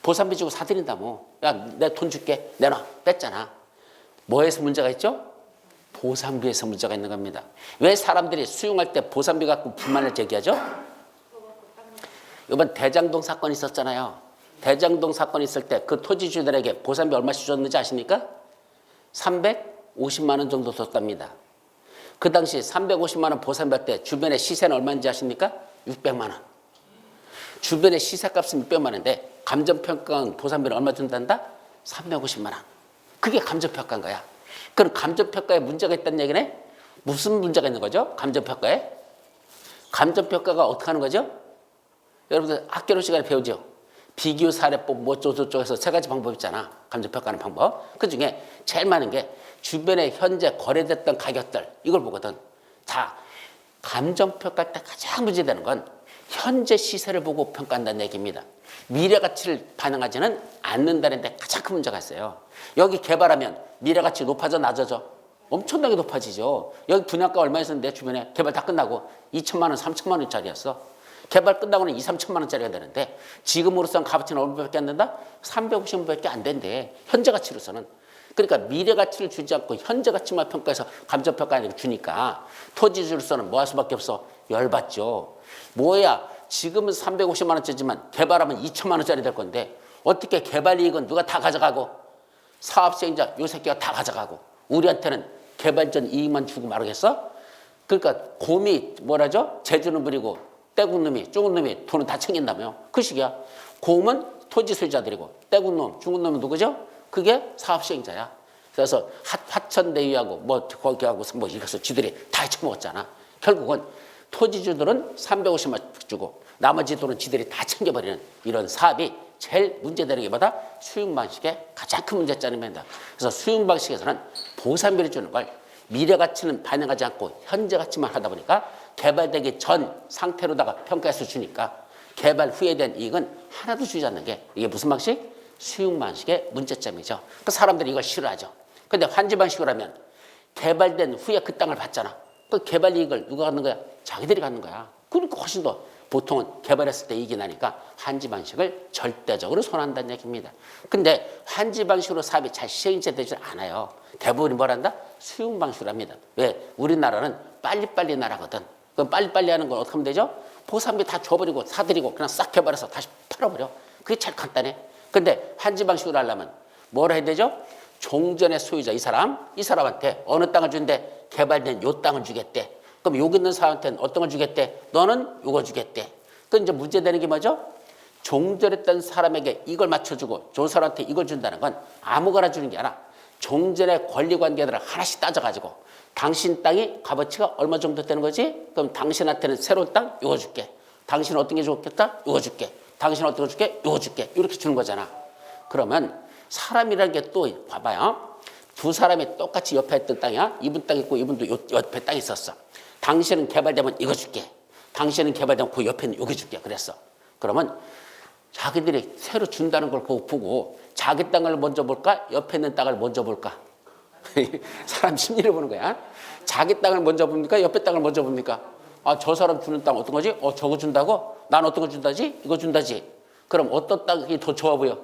보상비 주고 사들인다 뭐. 야, 내 돈 줄게. 내놔. 뺐잖아. 뭐에서 문제가 있죠? 보상비에서 문제가 있는 겁니다. 왜 사람들이 수용할 때 보상비 갖고 불만을 제기하죠? 이번 대장동 사건 있었잖아요. 대장동 사건 있을 때 그 토지주들에게 보상비 얼마씩 줬는지 아십니까? 350만 원 정도 줬답니다. 그 당시 350만 원 보상비 할 때 주변의 시세는 얼마인지 아십니까? 600만 원. 주변의 시세값은 600만 원인데 감정평가원 보상비는 얼마 준단다? 350만 원. 그게 감정평가인 거야. 그럼 감정평가에 문제가 있다는 얘기네? 무슨 문제가 있는 거죠? 감정평가에? 감정평가가 어떻게 하는 거죠? 여러분들 학교로 시간에 배우죠? 비교 사례법 뭐 저쪽에서 세 가지 방법 있잖아. 감정평가하는 방법. 그중에 제일 많은 게 주변에 현재 거래됐던 가격들 이걸 보거든. 자, 감정평가할 때 가장 문제되는 건 현재 시세를 보고 평가한다는 얘기입니다. 미래 가치를 반영하지는 않는다는 데 가장 큰 문제가 있어요. 여기 개발하면 미래 가치 높아져 낮아져? 엄청나게 높아지죠. 여기 분양가 얼마였었는데 주변에 개발 다 끝나고 2천만 원, 3천만 원짜리였어. 개발 끝나고는 2, 3천만 원짜리가 되는데 지금으로서는 값어치는 얼마밖에 안 된다? 350만원밖에 안 된대. 현재 가치로서는. 그러니까 미래 가치를 주지 않고 현재 가치만 평가해서 감정평가를 주니까 토지주로서는 뭐 할 수밖에 없어? 열받죠. 뭐야, 지금은 350만 원짜리지만 개발하면 2천만 원짜리 될 건데 어떻게 개발 이익은 누가 다 가져가고 사업시행자 요 새끼가 다 가져가고 우리한테는 개발 전 이익만 주고 말하겠어? 그러니까 곰이 뭐라죠? 재주는 부리고 떼군 놈이 죽은 놈이 돈은 다 챙긴다며. 그 식이야. 곰은 토지 소유자들이고 떼군 놈, 죽은 놈은 누구죠? 그게 사업시행자야. 그래서 화천대유하고 뭐 거기하고 뭐 이래서 쥐들이 다 해쳐먹었잖아. 결국은 토지주들은 350만 주고 나머지 돈은 지들이 다 챙겨버리는 이런 사업이 제일 문제되는 게 뭐다? 수용 방식의 가장 큰 문제점입니다. 그래서 수용 방식에서는 보상비를 주는 걸 미래 가치는 반영하지 않고 현재 가치만 하다 보니까 개발되기 전 상태로다가 평가해서 주니까 개발 후에 대한 이익은 하나도 주지 않는 게 이게 무슨 방식? 수용 방식의 문제점이죠. 그 사람들이 이걸 싫어하죠. 근데 환지 방식으로 하면 개발된 후에 그 땅을 받잖아. 그 개발 이익을 누가 갖는 거야? 자기들이 갖는 거야. 그러니까 훨씬 더 보통은 개발했을 때 이익이 나니까 환지 방식을 절대적으로 선호한다는 얘기입니다. 근데 환지 방식으로 사업이 잘 시행이 되지 않아요. 대부분이 뭘 한다? 수용 방식으로 합니다. 왜? 우리나라는 빨리빨리 나라거든. 그럼 빨리빨리 하는 건 어떻게 하면 되죠? 보상비 다 줘버리고 사들이고 그냥 싹 개발해서 다시 팔아버려. 그게 제일 간단해. 근데 환지 방식으로 하려면 뭘 해야 되죠? 종전의 소유자 이 사람한테 어느 땅을 준대? 개발된 요 땅을 주겠대. 그럼 여기 있는 사람한테는 어떤 걸 주겠대? 너는 요거 주겠대. 그 이제 문제되는 게 뭐죠? 종전했던 사람에게 이걸 맞춰주고 저 사람한테 이걸 준다는 건 아무거나 주는 게 아니라 종전의 권리관계들을 하나씩 따져가지고 당신 땅이 값어치가 얼마 정도 되는 거지? 그럼 당신한테는 새로운 땅 요거 줄게. 당신은 어떤 게 좋겠다? 요거 줄게. 당신은 어떤 거 줄게? 요거 줄게. 이렇게 주는 거잖아. 그러면 사람이라는 게 또 봐봐요. 두 사람이 똑같이 옆에 있던 땅이야. 이분 땅 있고 이분도 옆에 땅이 있었어. 당신은 개발되면 이거 줄게. 당신은 개발되면 그 옆에는 여기 줄게. 그랬어. 그러면 자기들이 새로 준다는 걸 보고 자기 땅을 먼저 볼까? 옆에 있는 땅을 먼저 볼까? 사람 심리를 보는 거야. 자기 땅을 먼저 봅니까? 옆에 땅을 먼저 봅니까? 아, 저 사람 주는 땅 어떤 거지? 저거 준다고? 난 어떤 거 준다지? 이거 준다지? 그럼 어떤 땅이 더 좋아 보여?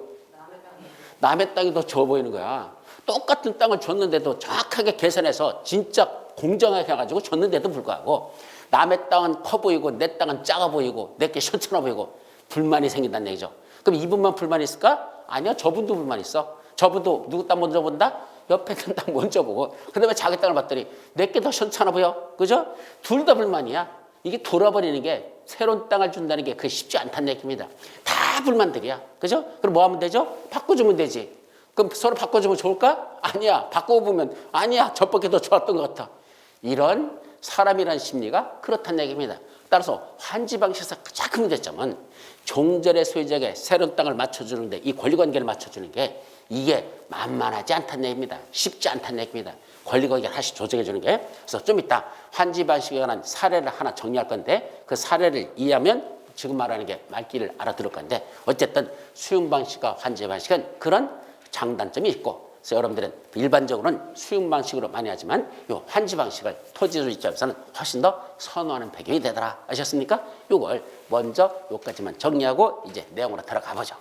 남의 땅이 더 좋아 보이는 거야. 똑같은 땅을 줬는데도 정확하게 계산해서 진짜 공정하게 해가지고 줬는데도 불구하고 남의 땅은 커 보이고 내 땅은 작아 보이고 내게 시원찮아 보이고 불만이 생긴다는 얘기죠. 그럼 이분만 불만이 있을까? 아니야. 저분도 불만이 있어. 저분도 누구 땅 먼저 본다? 옆에 있는 땅 먼저 보고 그 다음에 자기 땅을 봤더니 내게 더 시원찮아 보여. 그죠? 둘 다 불만이야. 이게 돌아버리는 게 새로운 땅을 준다는 게 그게 쉽지 않다는 얘기입니다. 다 불만들이야. 그죠? 그럼 뭐 하면 되죠? 바꿔주면 되지. 그럼 서로 바꿔주면 좋을까? 아니야. 바꿔보면 아니야. 저밖에 더 좋았던 것 같아. 이런 사람이라는 심리가 그렇다는 얘기입니다. 따라서 환지 방식에서 가장 큰 문제점은 종전의 소유자에게 새로운 땅을 맞춰주는데 이 권리관계를 맞춰주는 게 이게 만만하지 않다는 얘기입니다. 쉽지 않다는 얘기입니다. 권리관계를 하나씩 조정해 주는 게. 그래서 좀 이따 환지 방식에 관한 사례를 하나 정리할 건데 그 사례를 이해하면 지금 말하는 게 말귀를 알아들을 건데 어쨌든 수용 방식과 환지 방식은 그런 장단점이 있고 그래서 여러분들은 일반적으로는 수용 방식으로 많이 하지만 이 환지 방식을 토지주 입장에서는 훨씬 더 선호하는 배경이 되더라. 아셨습니까? 이걸 먼저 여기까지만 정리하고 이제 내용으로 들어가 보죠.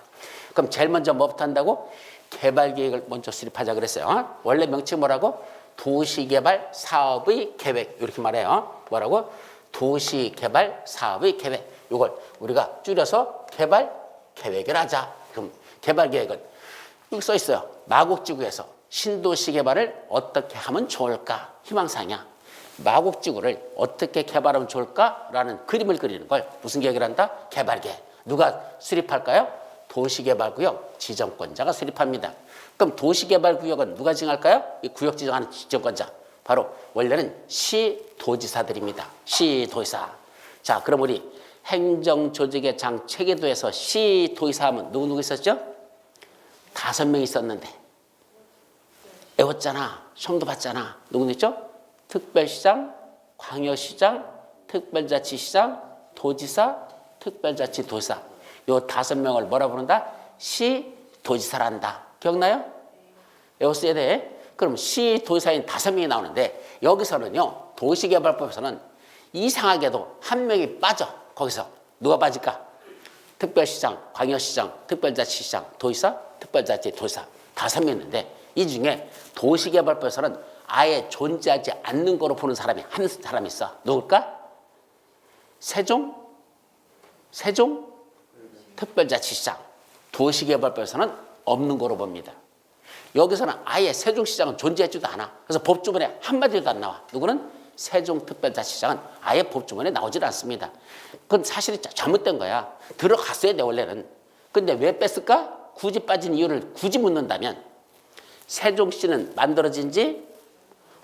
그럼 제일 먼저 뭐부터 한다고? 개발 계획을 먼저 수립하자 그랬어요. 원래 명칭이 뭐라고? 도시개발 사업의 계획 이렇게 말해요. 뭐라고? 도시개발 사업의 계획. 이걸 우리가 줄여서 개발 계획을 하자. 그럼 개발 계획은 여기 써 있어요. 마곡지구에서 신도시 개발을 어떻게 하면 좋을까? 희망사항이야. 마곡지구를 어떻게 개발하면 좋을까라는 그림을 그리는 걸 무슨 계획을 한다? 개발계획. 누가 수립할까요? 도시개발구역 지정권자가 수립합니다. 그럼 도시개발구역은 누가 지정할까요? 이 구역 지정하는 지정권자. 바로 원래는 시도지사들입니다. 시도지사. 자, 그럼 우리 행정조직의 장 체계도에서 시도지사 하면 누구 있었죠? 5명 있었는데 외웠잖아. 시험도 봤잖아. 누구 있죠? 특별시장, 광역시장, 특별자치시장, 도지사, 특별자치도지사. 요 5명을 뭐라 부른다? 시도지사란다. 기억나요? 외웠어야 돼. 그럼 시도지사인 5명이 나오는데 여기서는요. 도시개발법에서는 이상하게도 한 명이 빠져. 거기서 누가 빠질까? 특별시장, 광역시장, 특별자치시장, 도지사, 특별자치도지사 5명 있는데 이 중에 도시개발법에서는 아예 존재하지 않는 거로 보는 사람이 한 사람이 있어. 누굴까? 세종 특별자치시장. 도시개발법에서는 없는 거로 봅니다. 여기서는 아예 세종시장은 존재하지도 않아. 그래서 법조문에 한마디도 안 나와. 누구는? 세종특별자치시장은 아예 법조문에 나오질 않습니다. 그건 사실이 잘못된 거야. 들어갔어야 돼 원래는. 근데 왜 뺐을까? 굳이 빠진 이유를 굳이 묻는다면 세종시는 만들어진 지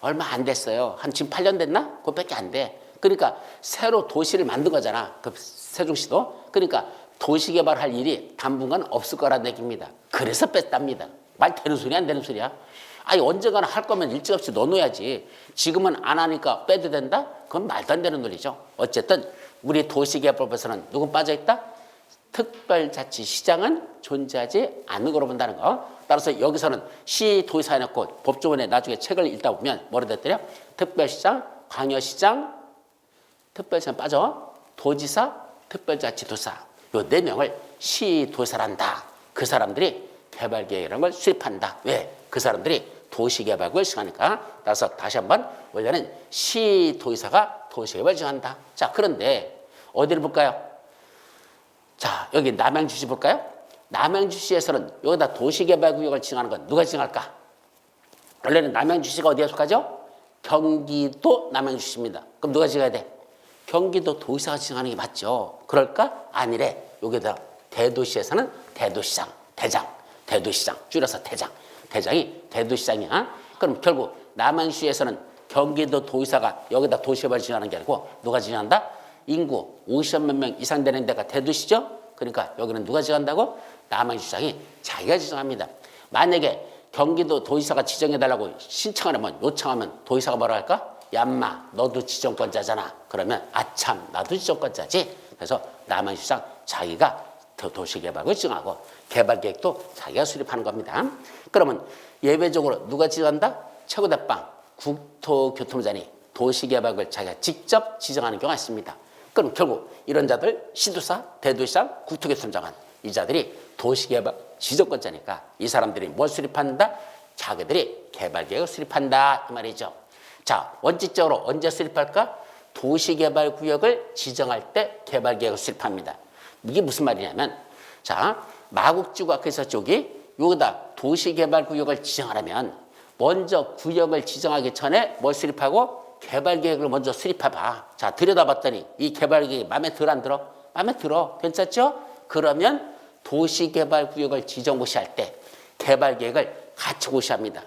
얼마 안 됐어요. 한 지금 8년 됐나? 그것밖에 안 돼. 그러니까 새로 도시를 만든 거잖아. 그 세종시도. 그러니까 도시개발할 일이 당분간 없을 거라는 얘기입니다. 그래서 뺐답니다. 말 되는 소리 안 되는 소리야. 아니 언젠가는 할 거면 일찌감치 넣어놓아야지. 지금은 안 하니까 빼도 된다? 그건 말도 안 되는 논리죠. 어쨌든 우리 도시개발법에서는 누구 빠져있다? 특별자치시장은 존재하지 않는 거로 본다는 거. 따라서 여기서는 시도지사 해놓고 법조문에 나중에 책을 읽다 보면 뭐라 됐더래요? 특별시장, 광역시장, 특별시장 빠져, 도지사, 특별자치도사 요 4명을 시도지사란다. 그 사람들이 개발계획이라는 걸 수립한다. 왜? 그 사람들이 도시개발을 시행하니까. 따라서 다시 한번 원래는 시도지사가 도시개발을 시행한다. 자, 그런데 어디를 볼까요? 자, 여기 남양주시 볼까요? 남양주시에서는 여기다 도시개발구역을 지정하는 건 누가 지정할까? 원래는 남양주시가 어디에 속하죠? 경기도 남양주시입니다. 그럼 누가 지정해야 돼? 경기도 도지사가 지정하는 게 맞죠. 그럴까? 아니래. 여기다 대도시에서는 대도시장, 대장, 대도시장, 줄여서 대장. 대장이 대도시장이야. 그럼 결국 남양주시에서는 경기도 도지사가 여기다 도시개발을 지정하는 게 아니고 누가 지정한다? 인구 50만 명 이상 되는 데가 대도시죠. 그러니까 여기는 누가 지정한다고? 남양주시장이 자기가 지정합니다. 만약에 경기도 도지사가 지정해달라고 신청을 하면 요청하면 도지사가 뭐라 할까? 얌마 너도 지정권자잖아. 그러면 아참 나도 지정권자지. 그래서 남양주시장 자기가 도시개발을 지정하고 개발계획도 자기가 수립하는 겁니다. 그러면 예외적으로 누가 지정한다? 최고대빵 국토교통부장이 도시개발을 자기가 직접 지정하는 경우가 있습니다. 그럼 결국 이런 자들 시도사, 대도시장, 국토교통장관 이 자들이 도시개발 지정권자니까 이 사람들이 뭘 수립한다? 자기들이 개발계획을 수립한다 이 말이죠. 자, 원칙적으로 언제 수립할까? 도시개발구역을 지정할 때 개발계획을 수립합니다. 이게 무슨 말이냐면 자, 마곡지구 앞에 있었죠. 여기다 도시개발구역을 지정하려면 먼저 구역을 지정하기 전에 뭘 수립하고 개발계획을 먼저 수립해봐. 자, 들여다봤더니 이 개발계획이 마음에 들어 안 들어? 마음에 들어. 괜찮죠? 그러면 도시개발구역을 지정 고시할 때 개발계획을 같이 고시합니다.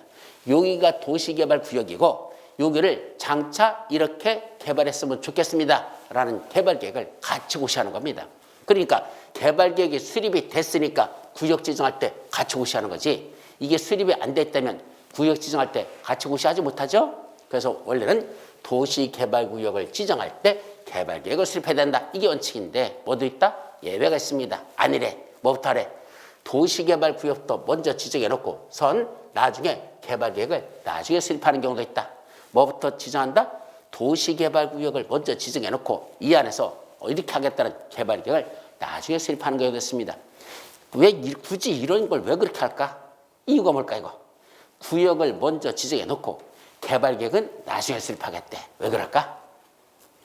여기가 도시개발구역이고 여기를 장차 이렇게 개발했으면 좋겠습니다. 라는 개발계획을 같이 고시하는 겁니다. 그러니까 개발계획이 수립이 됐으니까 구역 지정할 때 같이 고시하는 거지. 이게 수립이 안 됐다면 구역 지정할 때 같이 고시하지 못하죠. 그래서 원래는 도시개발구역을 지정할 때 개발계획을 수립해야 된다. 이게 원칙인데 뭐도 있다? 예외가 있습니다. 아니래. 뭐부터 하래? 도시개발구역도 먼저 지정해놓고 선 나중에 개발계획을 나중에 수립하는 경우도 있다. 뭐부터 지정한다? 도시개발구역을 먼저 지정해놓고 이 안에서 이렇게 하겠다는 개발계획을 나중에 수립하는 경우도 있습니다. 왜 굳이 이런 걸 왜 그렇게 할까? 이유가 뭘까 이거? 구역을 먼저 지정해놓고 개발계획은 나중에 수립하겠대. 왜 그럴까?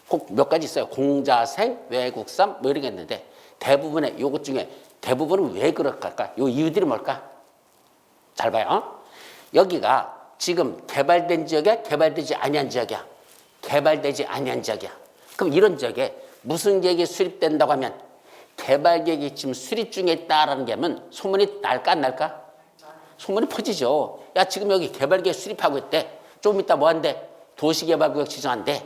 꼭 몇 가지 있어요. 공자생, 외국산 뭐 이런 게 있는데 대부분의 요것 중에 대부분은 왜 그럴까? 요 이유들이 뭘까? 잘 봐요. 여기가 지금 개발된 지역이야? 개발되지 아니한 지역이야? 개발되지 아니한 지역이야. 그럼 이런 지역에 무슨 계획이 수립된다고 하면 개발계획이 지금 수립 중에 있다라는 게 하면 소문이 날까 안 날까? 소문이 퍼지죠. 야, 지금 여기 개발계획 수립하고 있대. 좀 이따 뭐 한대? 도시개발구역 지정한대.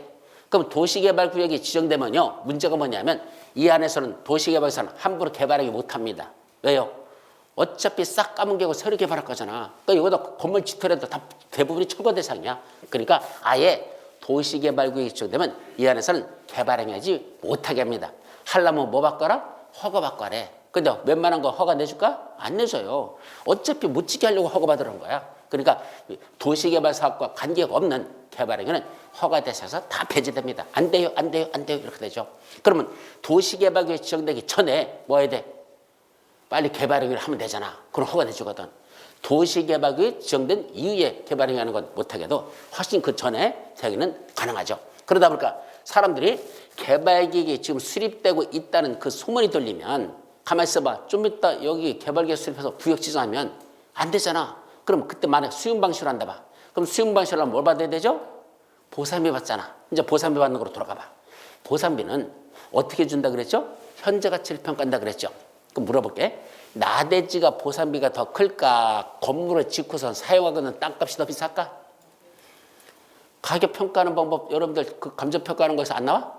그럼 도시개발구역이 지정되면요. 문제가 뭐냐면 이 안에서는 도시개발사는 함부로 개발하기 못합니다. 왜요? 어차피 싹 까만 개고 새로 개발할 거잖아. 그러니까 여기다 건물 짓더라도 다 대부분이 철거 대상이야. 그러니까 아예 도시개발구역이 지정되면 이 안에서는 개발행위하지 못하게 합니다. 하려면 뭐 바꿔라? 허가 바꿔래. 근데 웬만한 거 허가 내줄까? 안 내줘요. 어차피 못 지게 하려고 허가 받으라는 거야. 그러니까 도시개발 사업과 관계가 없는 개발행위는 허가 대상에서 다 폐지됩니다. 안 돼요, 안 돼요, 안 돼요 이렇게 되죠. 그러면 도시개발구역이 지정되기 전에 뭐 해야 돼? 빨리 개발행위를 하면 되잖아. 그럼 허가 내주거든. 도시개발구역이 지정된 이후에 개발행위하는 건 못하게도 훨씬 그 전에 되기는 가능하죠. 그러다 보니까 사람들이 개발계획이 지금 수립되고 있다는 그 소문이 들리면 가만히 있어봐. 좀 이따 여기 개발계획 수립해서 구역 지정하면 안 되잖아. 그럼 그때 만약 수용방식으로 한다 봐. 그럼 수용방식으로 하면 뭘 받아야 되죠? 보상비 받잖아. 이제 보상비 받는 거로 돌아가 봐. 보상비는 어떻게 준다 그랬죠? 현재 가치를 평가한다 그랬죠. 그럼 물어볼게. 나대지가 보상비가 더 클까? 건물을 짓고선 사용하고는 땅값이 더 비쌀까? 가격 평가하는 방법 여러분들 그 감정 평가하는 거에서 안 나와?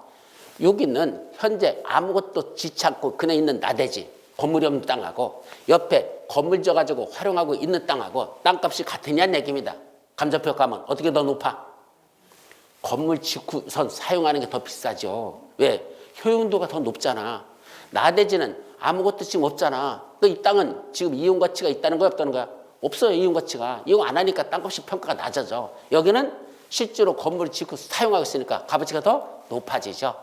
여기는 현재 아무것도 짓지 않고 그냥 있는 나대지 건물이 없는 땅하고 옆에 건물 져가지고 활용하고 있는 땅하고 땅값이 같으냐는 얘기입니다. 감정 평가하면 어떻게 더 높아? 건물 짓고선 사용하는 게 더 비싸죠. 왜? 효용도가 더 높잖아. 나대지는 아무것도 지금 없잖아. 그 이 땅은 지금 이용 가치가 있다는 거야, 없다는 거야? 없어요, 이용 가치가. 이용 안 하니까 땅값이 평가가 낮아져. 여기는 실제로 건물을 짓고 사용하고 있으니까 값어치가 더 높아지죠.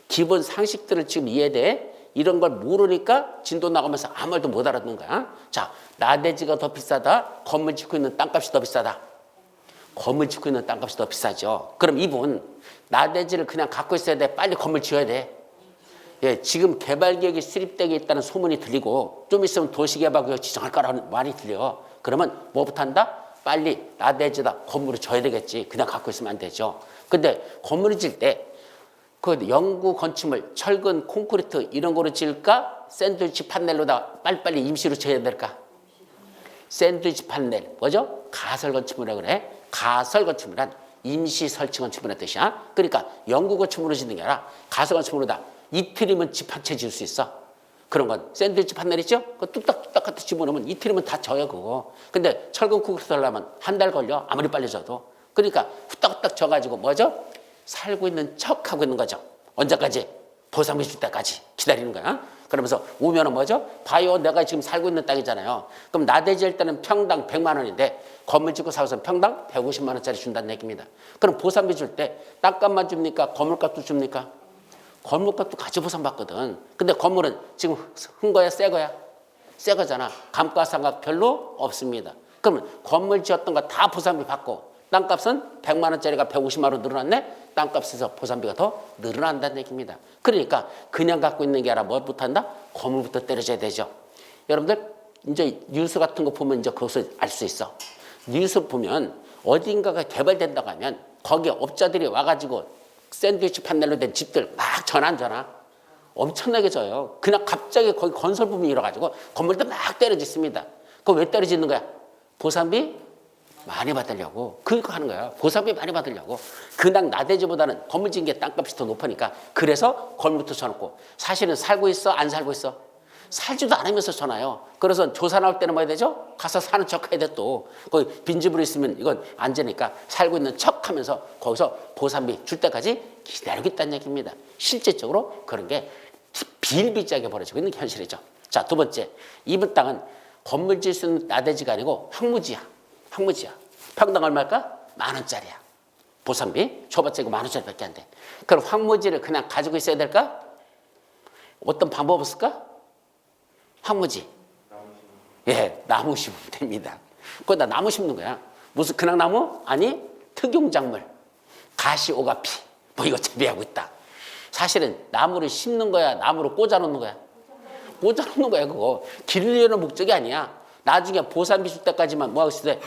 기본 상식들을 지금 이해돼. 이런 걸 모르니까 진도 나가면서 아무 말도 못 알아듣는 거야. 자, 나대지가 더 비싸다. 건물 짓고 있는 땅값이 더 비싸다. 건물 짓고 있는 땅값이 더 비싸죠. 그럼 이분 나대지를 그냥 갖고 있어야 돼? 빨리 건물 지어야 돼? 예, 지금 개발계획이 수립되게 있다는 소문이 들리고 좀 있으면 도시개발구역 지정할 거라는 말이 들려. 그러면 뭐부터 한다? 빨리 나대지다 건물을 져야 되겠지. 그냥 갖고 있으면 안 되죠. 근데 건물을 질 때 그 영구 건축물, 철근, 콘크리트 이런 거로 지을까? 샌드위치 판넬로다 빨리빨리 임시로 지어야 될까? 샌드위치 판넬, 뭐죠? 가설 건축물이라고 그래. 가설 건축물은 임시 설치 건축물의 뜻이야. 그러니까 영구 건축물로 짓는 게 아니라 가설 건축물로다 이틀이면 집 한 채 지을 수 있어. 그런 건 샌드위치 판넬 있죠? 그 뚝딱뚝딱 갖다 집어넣으면 이틀이면 다 져요, 그거. 근데 철근 콘크리트 하려면 한 달 걸려. 아무리 빨리 져도. 그러니까 후딱후딱 져가지고 뭐죠? 살고 있는 척 하고 있는 거죠. 언제까지? 보상비 줄 때까지 기다리는 거야. 그러면서 오면은 뭐죠? 봐요, 내가 지금 살고 있는 땅이잖아요. 그럼 나대지 할 때는 평당 100만 원인데 건물 짓고 사고서 평당 150만 원짜리 준다는 얘기입니다. 그럼 보상비 줄 때 땅값만 줍니까? 건물값도 줍니까? 건물값도 같이 보상받거든. 근데 건물은 지금 흔 거야, 새 거야? 새 거잖아. 감가상각 별로 없습니다. 그러면 건물 지었던 거 다 보상비 받고 땅값은 100만 원짜리가 150만 원 늘어났네? 땅값에서 보상비가 더 늘어난다는 얘기입니다. 그러니까 그냥 갖고 있는 게 아니라 뭐부터 한다? 건물부터 때려줘야 되죠. 여러분들 이제 뉴스 같은 거 보면 이제 그것을 알 수 있어. 뉴스 보면 어딘가가 개발된다고 하면 거기에 업자들이 와가지고 샌드위치 판넬로 된 집들 막 전환 엄청나게 져요. 그냥 갑자기 거기 건설붐이 일어가지고 건물도 막 때려짓습니다. 그거 왜 때려짓는 거야? 보상비 많이 받으려고. 그거 하는 거야. 보상비 많이 받으려고. 그냥 나대지보다는 건물 짓는 게 땅값이 더 높으니까 그래서 건물부터 쳐놓고 사실은 살고 있어? 안 살고 있어? 살지도 않으면서 쳐놔요. 그래서 조사 나올 때는 뭐 해야 되죠? 가서 사는 척 해야 돼 또. 거기 빈집으로 있으면 이건 안 되니까 살고 있는 척 하면서 거기서 보상비 줄 때까지 기다리고 있다는 얘기입니다. 실제적으로 그런 게 비일비재하게 벌어지고 있는 현실이죠. 자, 두 번째. 이분 땅은 건물 지을 수 있는 나대지가 아니고 황무지야. 황무지야. 평당 얼마일까? 10,000원짜리야. 보상비 줘봤자 이거 10,000원짜리밖에 안 돼. 그럼 황무지를 그냥 가지고 있어야 될까? 어떤 방법 없을까? 황무지. 예, 나무 심으면 됩니다. 거기다 나무 심는 거야. 무슨 그냥 나무? 아니, 특용작물. 가시, 오가피. 뭐 이거 재배하고 있다. 사실은 나무를 심는 거야? 나무를 꽂아놓는 거야? 꽂아놓는 거야, 그거. 기르려는 목적이 아니야. 나중에 보상비 줄 때까지만 뭐하고 있을 때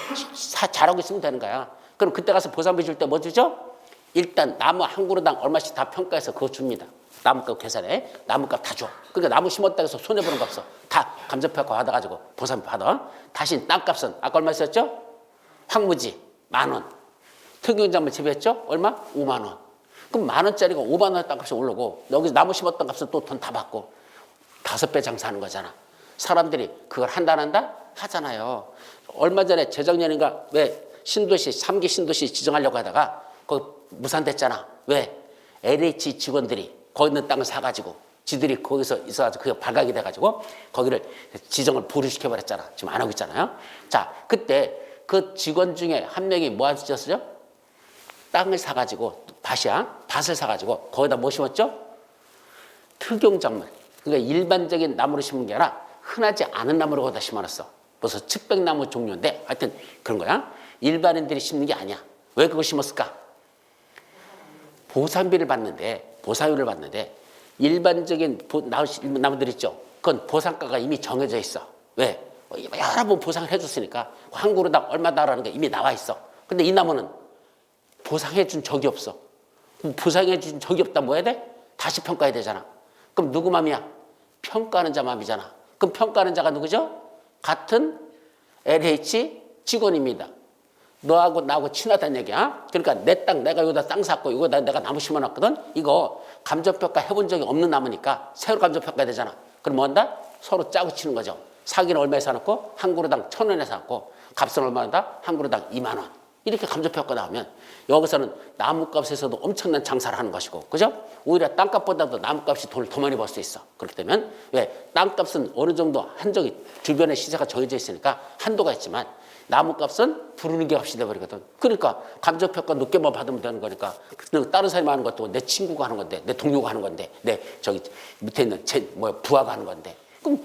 잘하고 있으면 되는 거야. 그럼 그때 가서 보상비 줄 때 뭐 주죠? 일단 나무 한 그루당 얼마씩 다 평가해서 그거 줍니다. 나무값 계산해. 나무값 다 줘. 그러니까 나무 심었다고 해서 손해보는 거 없어. 다 감정평가 받아가지고 보상비 받아. 다시 땅값은 아까 얼마 있었죠? 황무지 10,000원. 특용작물 재배했죠? 얼마? 50,000원. 그럼 10,000원짜리가 50,000원 땅값이 오르고 여기서 나무 심었던 값은 또 돈 다 받고 5배 장사하는 거잖아. 사람들이 그걸 한다 안 한다? 하잖아요. 얼마 전에 재작년인가 왜 신도시 3기 신도시 지정하려고 하다가 거기 무산됐잖아. 왜? LH 직원들이 거기 있는 땅을 사가지고 지들이 거기서 있어가지고 그게 발각이 돼가지고 거기를 지정을 보류시켜버렸잖아. 지금 안 하고 있잖아요. 자, 그때 그 직원 중에 한 명이 뭐 하셨어요? 땅을 사가지고 밭을 사가지고 거기다 뭐 심었죠? 특용작물. 그러니까 일반적인 나무를 심은 게 아니라 흔하지 않은 나무를 거기다 심어놨어. 무슨 측백나무 종류인데 하여튼 그런 거야. 일반인들이 심는 게 아니야. 왜 그걸 심었을까? 보상비를 받는데 일반적인 나무들 있죠. 그건 보상가가 이미 정해져 있어. 왜? 여러 번 보상을 해줬으니까 한 그루당 얼마다라는 게 이미 나와 있어. 근데 이 나무는 보상해준 적이 없어. 보상해준 적이 없다 뭐 해야 돼? 다시 평가해야 되잖아. 그럼 누구 맘이야? 평가하는 자 맘이잖아. 그럼 평가하는 자가 누구죠? 같은 LH 직원입니다. 너하고 나하고 친하다는 얘기야. 그러니까 내 땅 내가 여기다 땅 샀고 이거다 내가 나무 심어놨거든. 이거 감정평가 해본 적이 없는 나무니까 새로 감정평가 되잖아. 그럼 뭐 한다? 서로 짜고 치는 거죠. 사기는 얼마에 사놓고 한 그루당 1,000원에 사놓고 값은 얼마나 한다? 한 그루당 20,000원. 이렇게 감소평가 나오면 여기서는 나무값에서도 엄청난 장사를 하는 것이고, 그죠? 오히려 땅값보다도 나무값이 돈을 더 많이 벌 수 있어. 그렇기 때문에 왜 땅값은 어느 정도 한정이 주변에 시세가 정해져 있으니까 한도가 있지만 나무값은 부르는 게 값이 돼버리거든. 그러니까 감정평가 높게만 받으면 되는 거니까 다른 사람이 하는 것도 내 친구가 하는 건데, 내 동료가 하는 건데, 내 저기 밑에 있는 부하가 하는 건데, 그럼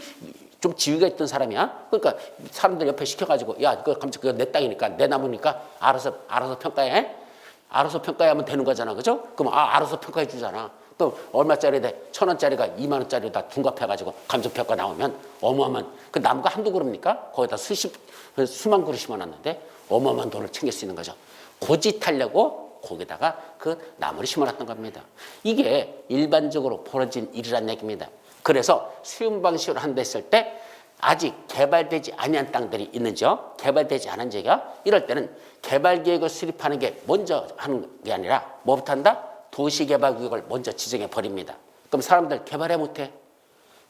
좀 지위가 있던 사람이야. 그러니까 사람들 옆에 시켜가지고 야, 그거 내 땅이니까 내 나무니까 알아서 평가해. 알아서 평가하면 되는 거잖아, 그죠? 그럼 알아서 평가해 주잖아. 그럼 얼마짜리 돼? 1,000원짜리가 2만 원짜리 다 둔갑해가지고 감정평가 나오면 어마어마한 그 나무가 한두 그룹니까? 거기다 수만 그루 심어놨는데 어마어마한 돈을 챙길 수 있는 거죠. 고짓하려고 거기다가 그 나무를 심어놨던 겁니다. 이게 일반적으로 벌어진 일이란 얘기입니다. 그래서 수용 방식으로 한다 했을 때 아직 개발되지 아니한 땅들이 있는지요. 개발되지 않은 지역이야. 이럴 때는 개발계획을 수립하는 게 먼저 하는 게 아니라 뭐부터 한다? 도시개발구역을 먼저 지정해 버립니다. 그럼 사람들 개발해 못해.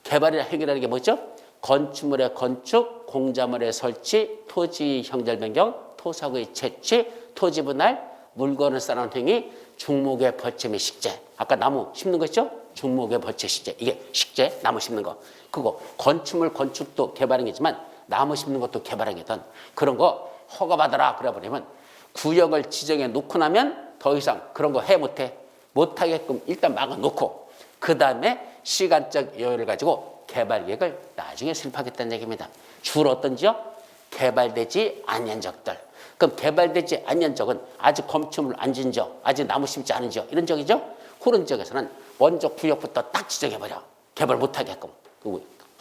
개발이라 해결하는 게 뭐죠? 건축물의 건축, 공자물의 설치, 토지 형절 변경, 토사구의 채취, 토지 분할, 물건을 쌓아놓은 행위, 중목의 벌채 및 식재. 아까 나무 심는 거 있죠? 중목의 벌채 식재. 이게 식재, 나무 심는 거. 그거 건축물 건축도 개발행위지만 나무 심는 것도 개발행위든 그런 거 허가받아라 그래버리면 구역을 지정해 놓고 나면 더 이상 그런 거 해 못해. 못하게끔 일단 막아놓고 그 다음에 시간적 여유를 가지고 개발계획을 나중에 수립하겠다는 얘기입니다. 주로 어떤 지역? 개발되지 않은 지역들. 그럼 개발되지 않은 지역은 아직 건축물 안 지은 지역, 아직 나무 심지 않은 지역 이런 지역이죠. 그런 지역에서는 먼저 구역부터 딱 지정해버려. 개발 못하게끔.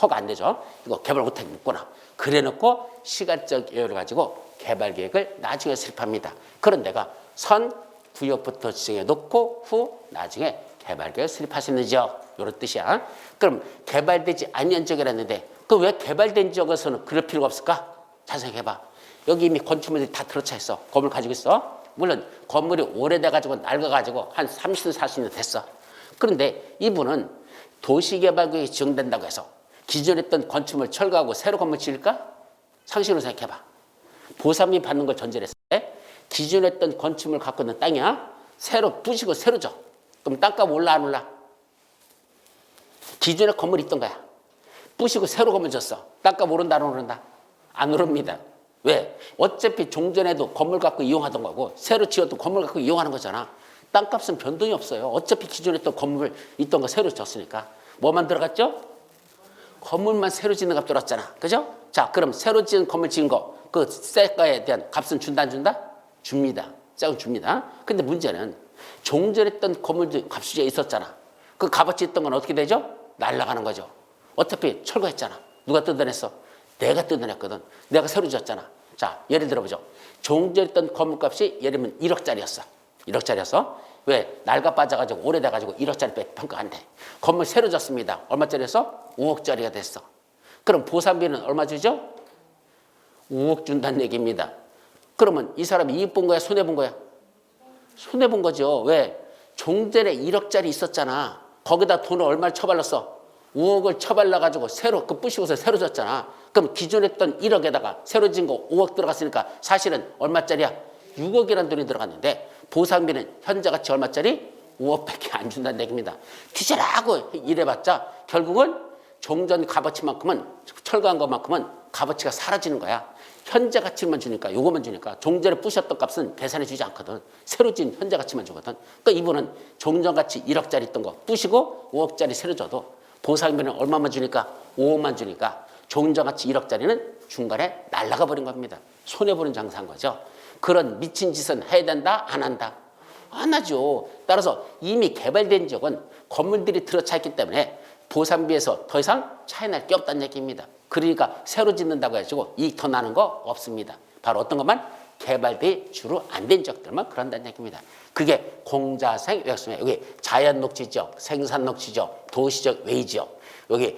허가 안 되죠. 이거 개발 못하게 묶거나. 그래놓고 시간적 여유를 가지고 개발계획을 나중에 수립합니다. 그런 데가 선 구역부터 지정해 놓고 후 나중에 개발계획을 수립할 수 있는 지역. 이런 뜻이야. 그럼 개발되지 않은 지역이라는데 그 왜 개발된 지역에서는 그럴 필요가 없을까? 잘 생각해봐. 여기 이미 건축물들이 다 들어차 있어. 건물 가지고 있어. 물론 건물이 오래돼가지고 낡아가지고 한 30년, 40년 됐어. 그런데 이분은 도시개발구역이 지정된다고 해서 기존에 있던 건축물 철거하고 새로 건물 지을까? 상식으로 생각해봐. 보상비 받는 걸 전제로 했을 때 기존에 있던 건축물 갖고 있는 땅이야. 새로 부시고 새로 줘. 그럼 땅값 올라 안 올라? 기존에 건물이 있던 거야. 부시고 새로 건물 줬어. 땅값 오른다 안 오른다? 안 오릅니다. 왜? 어차피 종전에도 건물 갖고 이용하던 거고 새로 지어도 건물 갖고 이용하는 거잖아. 땅값은 변동이 없어요. 어차피 기존에 있던 건물 있던 거 새로 줬으니까. 뭐만 들어갔죠? 건물만 새로 짓는 값 들었잖아. 그죠? 자, 그럼 새로 지은 건물 지은 거, 그 새가에 대한 값은 준다 안 준다? 줍니다. 짝은 줍니다. 근데 문제는 종전했던 건물도 값이 있었잖아. 그 값어치 있던 건 어떻게 되죠? 날아가는 거죠. 어차피 철거했잖아. 누가 뜯어냈어? 내가 뜯어냈거든. 내가 새로 지었잖아. 자, 예를 들어보죠. 종전했던 건물값이 예를 들면 1억짜리였어. 1억짜리였어. 왜? 낡아 빠져가지고 오래돼가지고 1억짜리 평가 안 돼. 건물 새로 졌습니다. 얼마짜리였어? 5억짜리가 됐어. 그럼 보상비는 얼마 주죠? 5억 준다는 얘기입니다. 그러면 이 사람이 이익 본 거야? 손해 본 거야? 손해 본 거죠. 왜? 종전에 1억짜리 있었잖아. 거기다 돈을 얼마를 처발랐어? 5억을 처발라가지고 새로 그 부시고서 새로 졌잖아. 그럼 기존에 했던 1억에다가 새로 진 거 5억 들어갔으니까 사실은 얼마짜리야? 6억이라는 돈이 들어갔는데 보상비는 현재 가치 얼마짜리? 5억밖에 안 준다는 얘기입니다. 뒤져라고 이래봤자 결국은 종전 값어치만큼은 철거한 것만큼은 값어치가 사라지는 거야. 현재 가치만 주니까 요거만 주니까 종전에 부셨던 값은 계산해 주지 않거든. 새로 진 현재 가치만 주거든. 그러니까 이분은 종전 가치 1억짜리 있던 거 부시고 5억짜리 새로 줘도 보상비는 얼마만 주니까 5억만 주니까 종전 가치 1억짜리는 중간에 날아가 버린 겁니다. 손해보는 장사한 거죠. 그런 미친 짓은 해야 된다? 안 한다? 안 하죠. 따라서 이미 개발된 지역은 건물들이 들어차 있기 때문에 보상비에서 더 이상 차이 날 게 없다는 얘기입니다. 그러니까 새로 짓는다고 해가지고 이익 더 나는 거 없습니다. 바로 어떤 것만? 개발비 주로 안 된 지역들만 그런다는 얘기입니다. 그게 공자생 외곽수면 여기 자연녹지지역, 생산녹지지역, 도시적 외지역 여기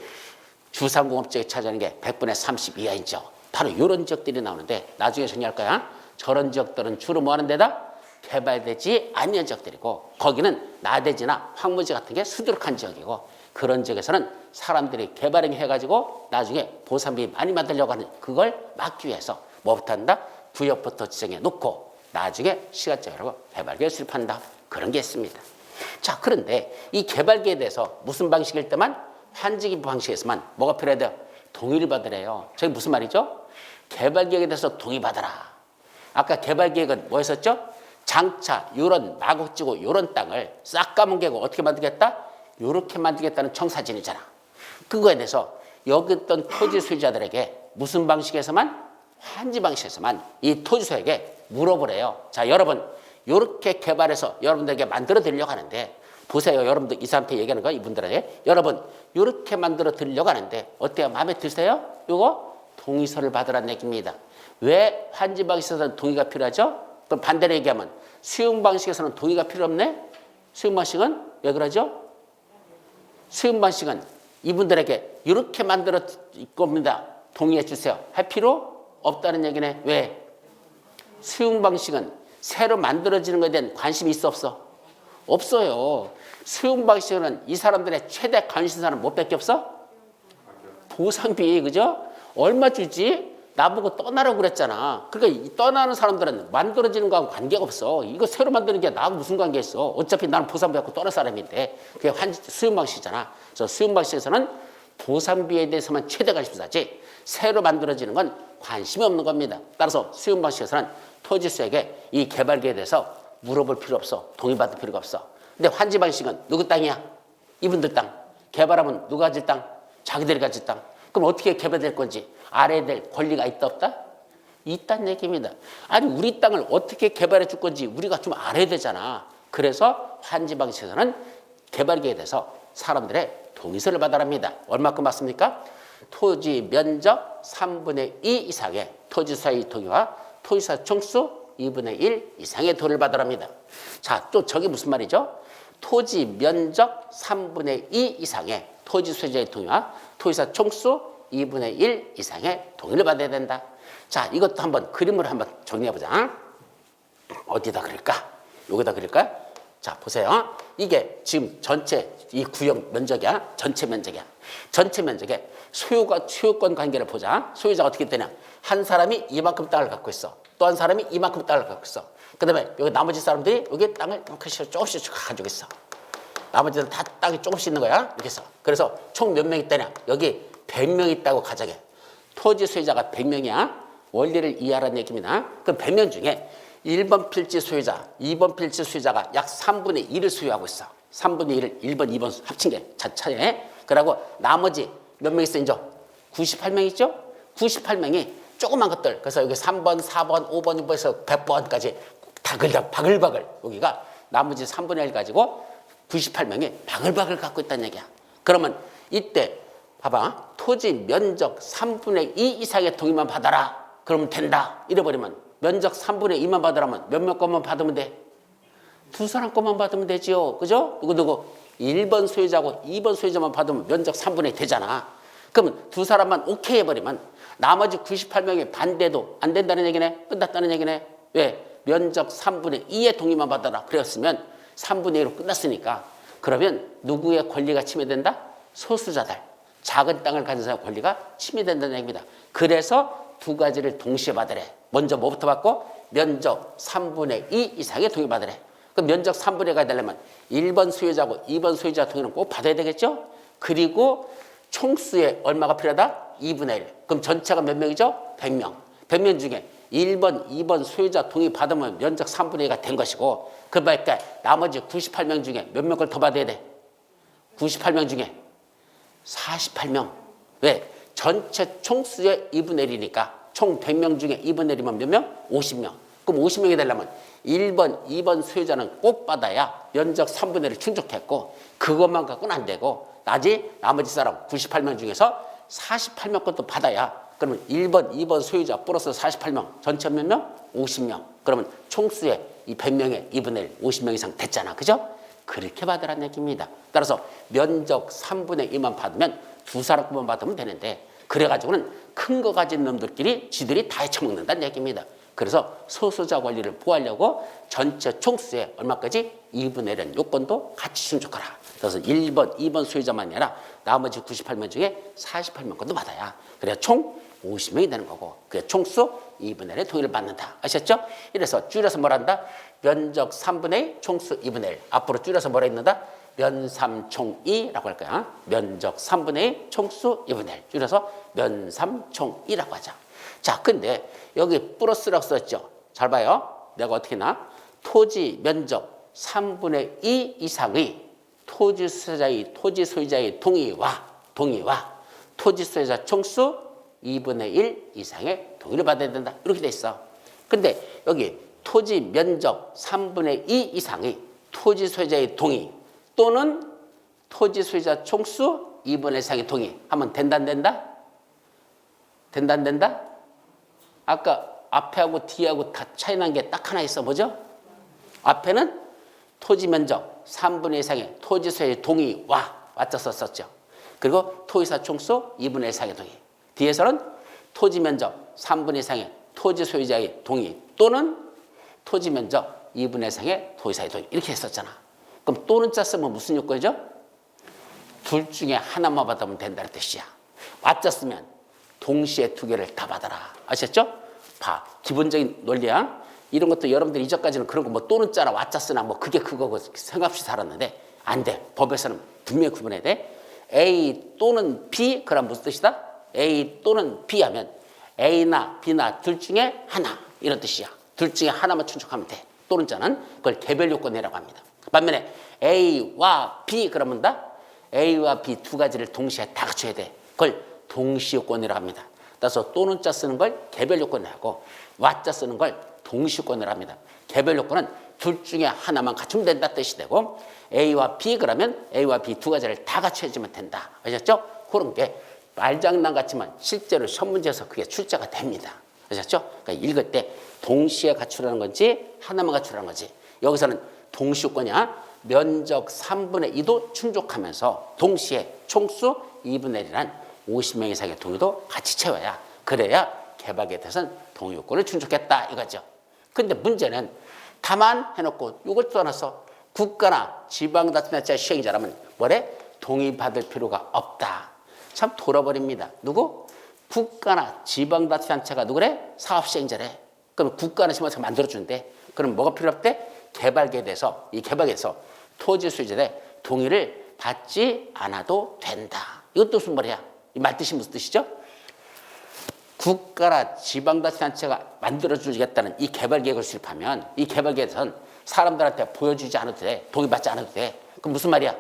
주상공업지역에 차지하는 게 100분의 30 이하인 지역 바로 이런 지역들이 나오는데 나중에 정리할 거야. 저런 지역들은 주로 뭐 하는 데다? 개발되지 않는 지역들이고 거기는 나대지나 황무지 같은 게 수두룩한 지역이고 그런 지역에서는 사람들이 개발행 해가지고 나중에 보상비 많이 만들려고 하는 그걸 막기 위해서 뭐부터 한다? 구역부터 지정해 놓고 나중에 시각적으로 개발계에 수립한다. 그런 게 있습니다. 자, 그런데 이 개발계에 대해서 무슨 방식일 때만 환지기 방식에서만 뭐가 필요해야 돼요? 동의를 받으래요. 저게 무슨 말이죠? 개발계획에 대해서 동의받아라. 아까 개발계획은 뭐 했었죠? 장차 요런 마곡지구 요런 땅을 싹 까뭉개고 어떻게 만들겠다? 요렇게 만들겠다는 청사진이잖아. 그거에 대해서 여기 있던 토지 소유자들에게 무슨 방식에서만? 환지 방식에서만 이 토지소에게 물어보래요. 자, 여러분 요렇게 개발해서 여러분들에게 만들어 드리려고 하는데 보세요. 여러분들 이 사람한테 얘기하는 거야. 이분들에게. 여러분 요렇게 만들어 드리려고 하는데 어때요? 마음에 드세요? 요거 동의서를 받으라는 얘기입니다. 왜 환지 방식에서는 동의가 필요하죠? 그럼 반대로 얘기하면 수용 방식에서는 동의가 필요 없네? 수용 방식은 왜 그러죠? 수용 방식은 이분들에게 이렇게 만들어 겁니다. 동의해 주세요. 할 필요 없다는 얘기네. 왜? 수용 방식은 새로 만들어지는 것에 대한 관심이 있어 없어? 없어요. 수용 방식은 이 사람들의 최대 관심사는 뭐밖에 없어? 보상비, 그죠? 얼마 주지? 나보고 떠나라고 그랬잖아. 그러니까 이 떠나는 사람들은 만들어지는 거하고 관계가 없어. 이거 새로 만드는 게 나하고 무슨 관계 있어? 어차피 나는 보상비 받고 떠날 사람인데 그게 수용 방식이잖아. 그래서 수용 방식에서는 보상비에 대해서만 최대 관심사지 새로 만들어지는 건 관심이 없는 겁니다. 따라서 수용 방식에서는 토지수에게 이 개발계에 대해서 물어볼 필요 없어. 동의받을 필요가 없어. 근데 환지 방식은 누구 땅이야? 이분들 땅. 개발하면 누가 가질 땅? 자기들이 가질 땅. 그럼 어떻게 개발될 건지 알아야 될 권리가 있다 없다? 있다는 얘기입니다. 아니 우리 땅을 어떻게 개발해 줄 건지 우리가 좀 알아야 되잖아. 그래서 환지 방식에서는 개발계에 대해서 사람들의 동의서를 받아랍니다. 얼마큼 받습니까? 토지 면적 3분의 2 이상의 토지수의 동의와 토지사 총수 2분의 1 이상의 도를 받으랍니다. 자, 또 저게 무슨 말이죠? 토지 면적 3분의 2 이상의 토지 소유자의 동의와 토지사 총수 2분의 1 이상의 동의를 받아야 된다. 자, 이것도 한번 그림으로 한번 정리해보자. 어디다 그릴까? 여기다 그릴까요? 자, 보세요. 이게 지금 전체 이 구역 면적이야. 전체 면적이야. 전체 면적에 소유권 관계를 보자. 소유자가 어떻게 되냐? 한 사람이 이만큼 땅을 갖고 있어. 또 한 사람이 이만큼 땅을 갖고 있어. 그 다음에 여기 나머지 사람들이 여기 땅을 조금씩 가지고 있어. 나머지는 다 땅이 조금씩 있는 거야. 이렇게 해서. 그래서 총 몇 명 있다냐? 여기 100명 있다고 가정해. 토지 소유자가 100명이야. 원리를 이해하라는 얘기입니다. 그럼 100명 중에 1번 필지 소유자, 2번 필지 소유자가 약 3분의 1을 소유하고 있어. 3분의 1을 1번, 2번 합친 게 자체에. 그러고 나머지 몇 명 있어, 이제? 98명 있죠? 98명이 조그만 것들. 그래서 여기 3번, 4번, 5번, 6번에서 100번까지 바글바글. 여기가 나머지 3분의 1 가지고 98명이 바글바글 갖고 있다는 얘기야. 그러면 이때 봐봐. 토지 면적 3분의 2 이상의 동의만 받아라. 그러면 된다. 이래버리면 면적 3분의 2만 받으라면 몇 명 것만 받으면 돼? 두 사람 것만 받으면 되지요. 그죠? 누구 1번 소유자고 2번 소유자만 받으면 면적 3분의 2 되잖아. 그러면 두 사람만 오케이 해버리면 나머지 98명의 반대도 안 된다는 얘기네. 끝났다는 얘기네. 왜? 면적 3분의 2의 동의만 받아라. 그랬으면 3분의 1로 끝났으니까. 그러면 누구의 권리가 침해된다? 소수자들. 작은 땅을 가진 사람의 권리가 침해된다는 얘기입니다. 그래서 두 가지를 동시에 받으래. 먼저 뭐부터 받고? 면적 3분의 2 이상의 동의 받으래. 그럼 면적 3분의 2가 되려면 1번 소유자고 2번 소유자 동의는 꼭 받아야 되겠죠? 그리고 총수의 얼마가 필요하다? 2분의 1. 그럼 전체가 몇 명이죠? 100명. 100명 중에 1번, 2번 소유자 동의 받으면 면적 3분의 2가 된 것이고 그러니까 나머지 98명 중에 몇 명 걸 더 받아야 돼? 98명 중에 48명. 왜? 전체 총수의 2분의 1이니까 총 100명 중에 2분의 1이면 몇 명? 50명. 그럼 50명이 되려면 1번, 2번 소유자는 꼭 받아야 면적 3분의 1을 충족했고 그것만 갖고는 안 되고 나머지 사람 98명 중에서 48명 것도 받아야 그러면 1번, 2번 소유자 플러스 48명 전체 몇 명? 50명. 그러면 총수의 이 100명의 2분의 1, 50명 이상 됐잖아. 그죠? 그렇게 받으라는 얘기입니다. 따라서 면적 3분의 2만 받으면 두 사람 것만 받으면 되는데 그래가지고는 큰 거 가진 놈들끼리 지들이 다 헤쳐먹는다는 얘기입니다. 그래서 소수자 권리를 보호하려고 전체 총수의 얼마까지? 2분의 1은 요건도 같이 충족하라. 그래서 1번, 2번 소유자만이 아니라 나머지 98명 중에 48명 것도 받아야 그래야 총 50명이 되는 거고 그게 총수 2분의 1의 동의를 받는다. 아셨죠? 이래서 줄여서 뭐란다? 면적 3분의 2 총수 2분의 1. 앞으로 줄여서 뭐라 했는다? 면삼총이라고 할 거야. 면적 3분의 2 총수 2분의 1. 줄여서 면삼총이라고 하자. 자, 근데 여기 플러스라고 썼죠. 잘 봐요. 내가 어떻게 나? 토지 면적 3분의 2 이상의 토지 소유자의 동의와 토지 소유자 총수 2분의 1 이상의 동의를 받아야 된다. 이렇게 돼 있어. 근데 여기 토지 면적 3분의 2 이상의 토지 소유자의 동의 또는 토지 소유자 총수 2분의 1 이상의 동의 하면 된다 안 된다? 된다 안 된다? 아까 앞에하고 뒤하고 다 차이 난 게 딱 하나 있어. 뭐죠? 앞에는 토지 면적 3분의 1 이상의 토지 소유자의 동의와 맞춰서 썼죠. 그리고 토지사 총수 2분의 1 이상의 동의. 뒤에서는 토지 면적 3분의 1 이상의 토지 소유자의 동의 또는 토지 면적 2분의 1 이상의 토지사의 동의. 이렇게 했었잖아. 그럼 또는 자 쓰면 무슨 요건이죠? 둘 중에 하나만 받으면 된다는 뜻이야. 맞자 쓰면 동시에 두 개를 다 받아라. 아셨죠? 봐. 기본적인 논리야. 이런 것도 여러분들 이전까지는 그런 거 뭐 또는 짜나 왔자 쓰나 뭐 그게 그거고 생각 없이 살았는데 안 돼. 법에서는 분명히 구분해야 돼. A 또는 B 그럼 무슨 뜻이다? A 또는 B 하면 A나 B나 둘 중에 하나 이런 뜻이야. 둘 중에 하나만 충족하면 돼. 또는 자는 그걸 개별 요건이라고 합니다. 반면에 A와 B 그러면 다 A와 B 두 가지를 동시에 다 갖춰야 돼. 그걸 동시 요건이라고 합니다. 따라서 또는 자 쓰는 걸 개별 요건이라고 하고 와자 쓰는 걸 동시 요건이라고 합니다. 개별 요건은 둘 중에 하나만 갖추면 된다 뜻이 되고 A와 B 그러면 A와 B 두 가지를 다 갖춰야지만 된다. 아셨죠? 그런 게 말장난 같지만 실제로 시험 문제에서 그게 출제가 됩니다. 아셨죠? 그러니까 읽을 때 동시에 갖추라는 건지 하나만 갖추라는 건지 여기서는 동시 요건이야. 면적 3분의 2도 충족하면서 동시에 총수 2분의 1이란 50명 이상의 동의도 같이 채워야 그래야 개발에 대해서는 동의 요건을 충족했다 이거죠. 근데 문제는 다만 해놓고 이걸 떠나서 국가나 지방자치단체 시행자라면 뭐래? 동의받을 필요가 없다. 참 돌아버립니다. 누구? 국가나 지방자치단체가 누구래? 사업시행자래. 그럼 국가나 지방자치가 만들어주는데 그럼 뭐가 필요 없대? 개발계에 대해서 이 개발계에서 토지 소유자의 동의를 받지 않아도 된다. 이것도 무슨 말이야? 이 말뜻이 무슨 뜻이죠? 국가나 지방자치단체가 만들어주겠다는 이 개발계획을 수립하면 이 개발계획에서는 사람들한테 보여주지 않아도 돼. 동의받지 않아도 돼. 그럼 무슨 말이야?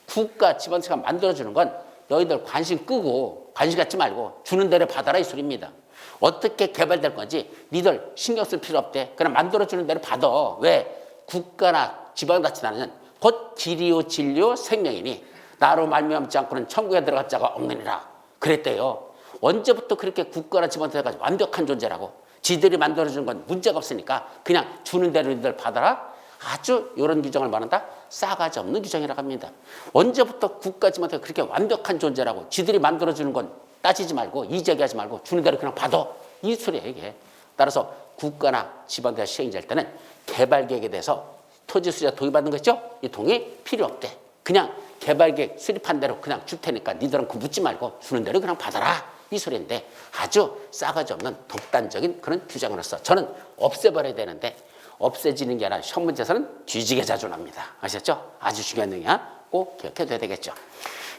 국가, 지방자치가 만들어주는 건 너희들 관심 끄고 관심 갖지 말고 주는 대로 받아라 이 소리입니다. 어떻게 개발될 건지 니들 신경 쓸 필요 없대. 그냥 만들어주는 대로 받아. 왜? 국가나 지방자치단체는 곧 길이요 진리요 생명이니 나로 말미암지 않고는 천국에 들어갈 자가 없느니라. 그랬대요. 언제부터 그렇게 국가나 지방자치가 완벽한 존재라고. 지들이 만들어주는 건 문제가 없으니까 그냥 주는 대로 니들 받아라. 아주 이런 규정을 말한다. 싸가지 없는 규정이라고 합니다. 언제부터 국가 지방자치가 그렇게 완벽한 존재라고. 지들이 만들어주는 건 따지지 말고 이제기하지 말고 주는 대로 그냥 받아. 이 소리예요 이게. 따라서 국가나 지방자치 시행자일 때는 개발계획에 대해서 토지 소유자 동의받는 거 있죠? 이 동의 필요 없대. 그냥 개발계획 수립한 대로 그냥 줄 테니까 니들은 그 묻지 말고 주는 대로 그냥 받아라. 이 소리인데 아주 싸가지 없는 독단적인 그런 규정으로서 저는 없애버려야 되는데 없애지는 게 아니라 시험 문제에서는 뒤지게 자주 납니다. 아셨죠? 아주 중요한 내용이야. 꼭 기억해둬야 되겠죠.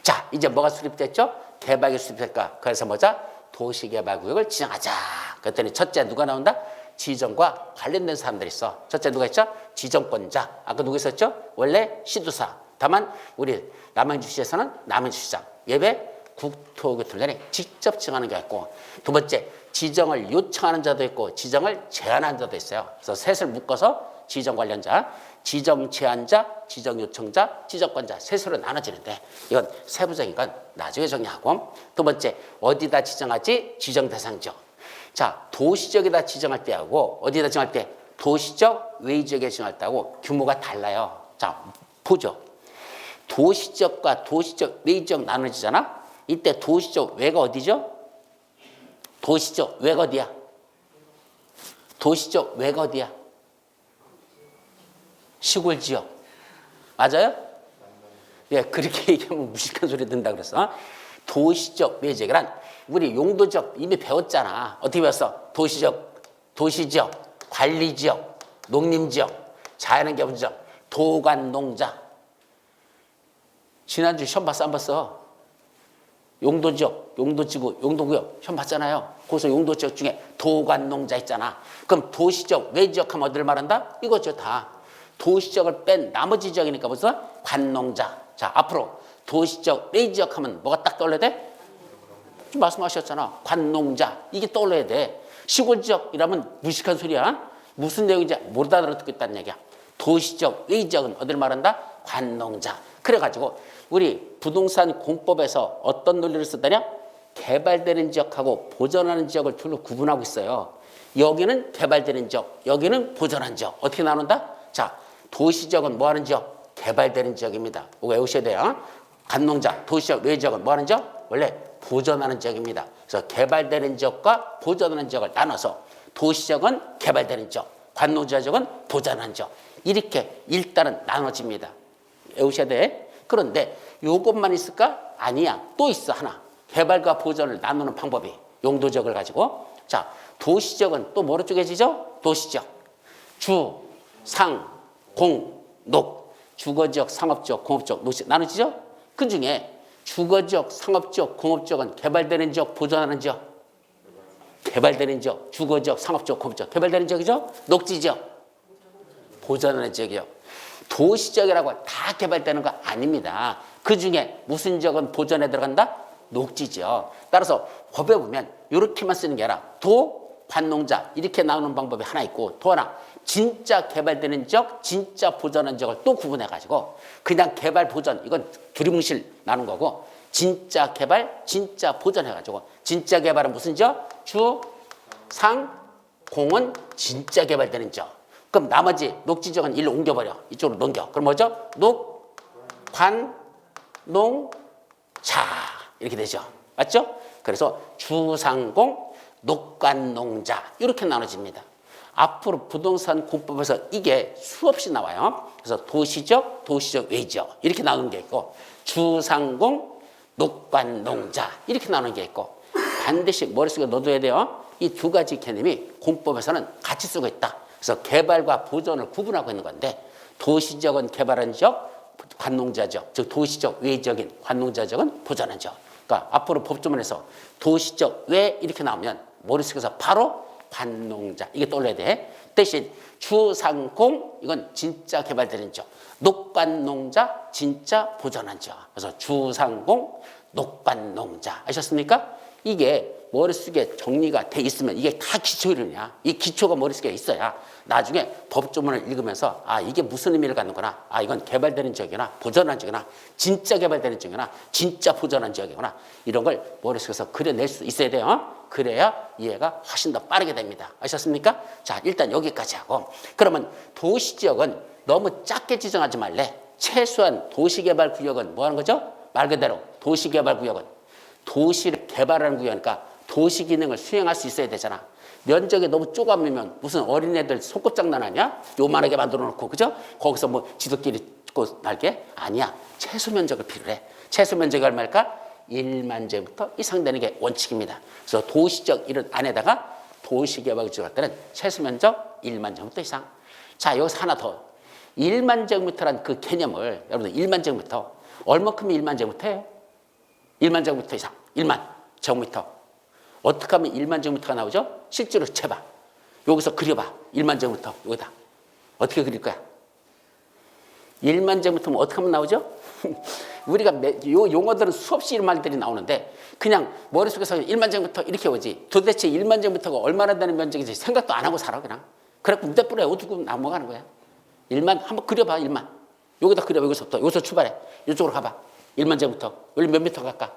자, 이제 뭐가 수립됐죠? 개발계획 수립될까? 그래서 뭐자? 도시개발구역을 지정하자. 그랬더니 첫째 누가 나온다? 지정과 관련된 사람들이 있어. 첫째 누가 있죠? 지정권자. 아까 누구 있었죠? 원래 시도사. 다만 우리 남양주시에서는 남양주시장. 예배 국토교통단이 직접 지정하는 게 있고 두 번째 지정을 요청하는 자도 있고 지정을 제한하는 자도 있어요. 그래서 셋을 묶어서 지정 관련자, 지정 제한자, 지정 요청자, 지정권자 셋으로 나눠지는데 이건 세부적인 건 나중에 정리하고 두 번째 어디다 지정하지? 지정 대상 지역. 자, 도시적에다 지정할 때하고 어디다 지정할 때 도시적, 외지역에 지정할 때하고 규모가 달라요. 자, 보죠. 도시적과 도시적, 외지역 나눠지잖아. 이때 도시적 외가 어디죠? 도시적 외가 어디야? 도시적 외가 어디야? 시골 지역. 맞아요? 예, 그렇게 얘기하면 무식한 소리 든다 그랬어. 도시적 외지역이란 우리 용도적 이미 배웠잖아. 어떻게 배웠어? 도시적, 관리지역, 농림지역, 자연환경지역, 도관농자. 지난주 시험 봤어 안 봤어? 용도지역, 용도지구, 용도구역 시험 봤잖아요. 거기서 용도지역 중에 도관농자 있잖아. 그럼 도시적, 외지역 하면 어디를 말한다? 이거죠 다. 도시적을 뺀 나머지 지역이니까 무슨 관농자. 자, 앞으로 도시적, 외지역 하면 뭐가 딱 떠올려야 돼? 좀 말씀하셨잖아. 관농자. 이게 떠올려야 돼. 시골지역 이라면 무식한 소리야. 무슨 내용인지 못 알아듣겠다는 얘기야. 도시적, 외지역은 어디를 말한다? 관농자. 그래가지고 우리 부동산 공법에서 어떤 논리를 쓰다냐? 개발되는 지역하고 보존하는 지역을 둘로 구분하고 있어요. 여기는 개발되는 지역, 여기는 보존하는 지역. 어떻게 나눈다? 자, 도시지역은 뭐 하는 지역? 개발되는 지역입니다. 이거 외우셔야 돼요. 관농자, 도시지역, 외지역은 뭐 하는 지역? 원래 보존하는 지역입니다. 그래서 개발되는 지역과 보존하는 지역을 나눠서 도시지역은 개발되는 지역, 관농자 지역은 보존하는 지역. 이렇게 일단은 나눠집니다. 외우셔야 돼. 그런데 이것만 있을까? 아니야. 또 있어 하나. 개발과 보존을 나누는 방법이 용도지역을 가지고. 자, 도시지역은 또 뭐로 쪼개지죠? 도시지역. 주, 상, 공, 녹. 주거지역, 상업지역, 공업지역, 녹지 나누지죠? 그중에 주거지역, 상업지역, 공업지역은 개발되는 지역, 보존하는 지역. 개발되는 지역, 주거지역, 상업지역, 공업지역. 개발되는 지역이죠? 녹지지역. 보존하는 지역이요. 도시지역이라고 다 개발되는 거 아닙니다. 그중에 무슨 지역은 보존에 들어간다? 녹지지역. 따라서 법에 보면 이렇게만 쓰는 게 아니라 도, 관농자 이렇게 나오는 방법이 하나 있고 또 하나 진짜 개발되는 지역, 진짜 보존하는 지역을 또 구분해가지고 그냥 개발, 보존 이건 두리뭉실 나눈 거고 진짜 개발, 진짜 보존해가지고 진짜 개발은 무슨 지역? 주, 상, 공은 진짜 개발되는 지역. 그럼 나머지 녹지지역은 일로 옮겨버려. 이쪽으로 넘겨. 그럼 뭐죠? 녹, 관, 농, 자 이렇게 되죠. 맞죠? 그래서 주상공, 녹관농자 이렇게 나눠집니다. 앞으로 부동산 공법에서 이게 수없이 나와요. 그래서 도시적, 도시적 외지역 이렇게 나누는 게 있고 주상공, 녹관농자 이렇게 나누는 게 있고 반드시 머릿속에 넣어둬야 돼요. 이 두 가지 개념이 공법에서는 같이 쓰고 있다. 그래서 개발과 보존을 구분하고 있는 건데 도시적은 개발한 지역, 관농자 지역, 즉 도시적 외지역인 관농자 지역은 보존한 지역. 그러니까 앞으로 법조문에서 도시적 외 이렇게 나오면 머릿속에서 바로 관농자 이게 떠올려야 돼. 대신 주상공 이건 진짜 개발되는 지역, 녹관농자 진짜 보존한 지역. 그래서 주상공, 녹관농자 아셨습니까? 이게 머릿속에 정리가 돼 있으면 이게 다 기초 이론이야. 이 기초가 머릿속에 있어야 나중에 법조문을 읽으면서 아 이게 무슨 의미를 갖는구나. 아 이건 개발되는 지역이구나. 보존한 지역이구나. 진짜 개발되는 지역이구나. 진짜 보존한 지역이구나. 이런 걸 머릿속에서 그려낼 수 있어야 돼요. 그래야 이해가 훨씬 더 빠르게 됩니다. 아셨습니까? 자 일단 여기까지 하고 그러면 도시지역은 너무 작게 지정하지 말래. 최소한 도시개발구역은 뭐 하는 거죠? 말 그대로 도시개발구역은 도시를 개발하는 구역이니까 도시 기능을 수행할 수 있어야 되잖아. 면적이 너무 쪼가면 무슨 어린애들 손꼽장난 아니야? 요만하게 만들어 놓고 그죠? 거기서 뭐 지들끼리 찍고 날게? 아니야. 최소 면적을 필요해. 최소 면적이 얼마일까? 1만 제부터 이상 되는 게 원칙입니다. 그래서 도시적 이런 안에다가 도시개발을 지을 때는 최소 면적 1만 제부터 이상. 자 여기서 하나 더. 1만 제곱미터란 그 개념을 여러분들 1만 제곱미터 얼마큼이 1만 제곱미터예요? 1만 제곱미터 이상. 1만 제곱미터. 어떻게 하면 1만 제곱미터가 나오죠? 실제로 재봐. 여기서 그려봐. 1만 제곱미터. 여기다. 어떻게 그릴 거야? 1만 제곱미터면 어떻게 하면 나오죠? 우리가 요 용어들은 수없이 이런 말들이 나오는데 그냥 머릿속에서 1만 제곱미터 이렇게 오지. 도대체 1만 제곱미터가 얼마나 되는 면적인지 생각도 안 하고 살아 그냥. 그래갖고 무대뿌려 어두고 넘어가는 거야. 1만 한번 그려봐. 1만. 여기다 그려. 여기서부터. 여기서 출발해. 이쪽으로 가봐. 1만 제곱미터. 여기 몇 미터 갈까?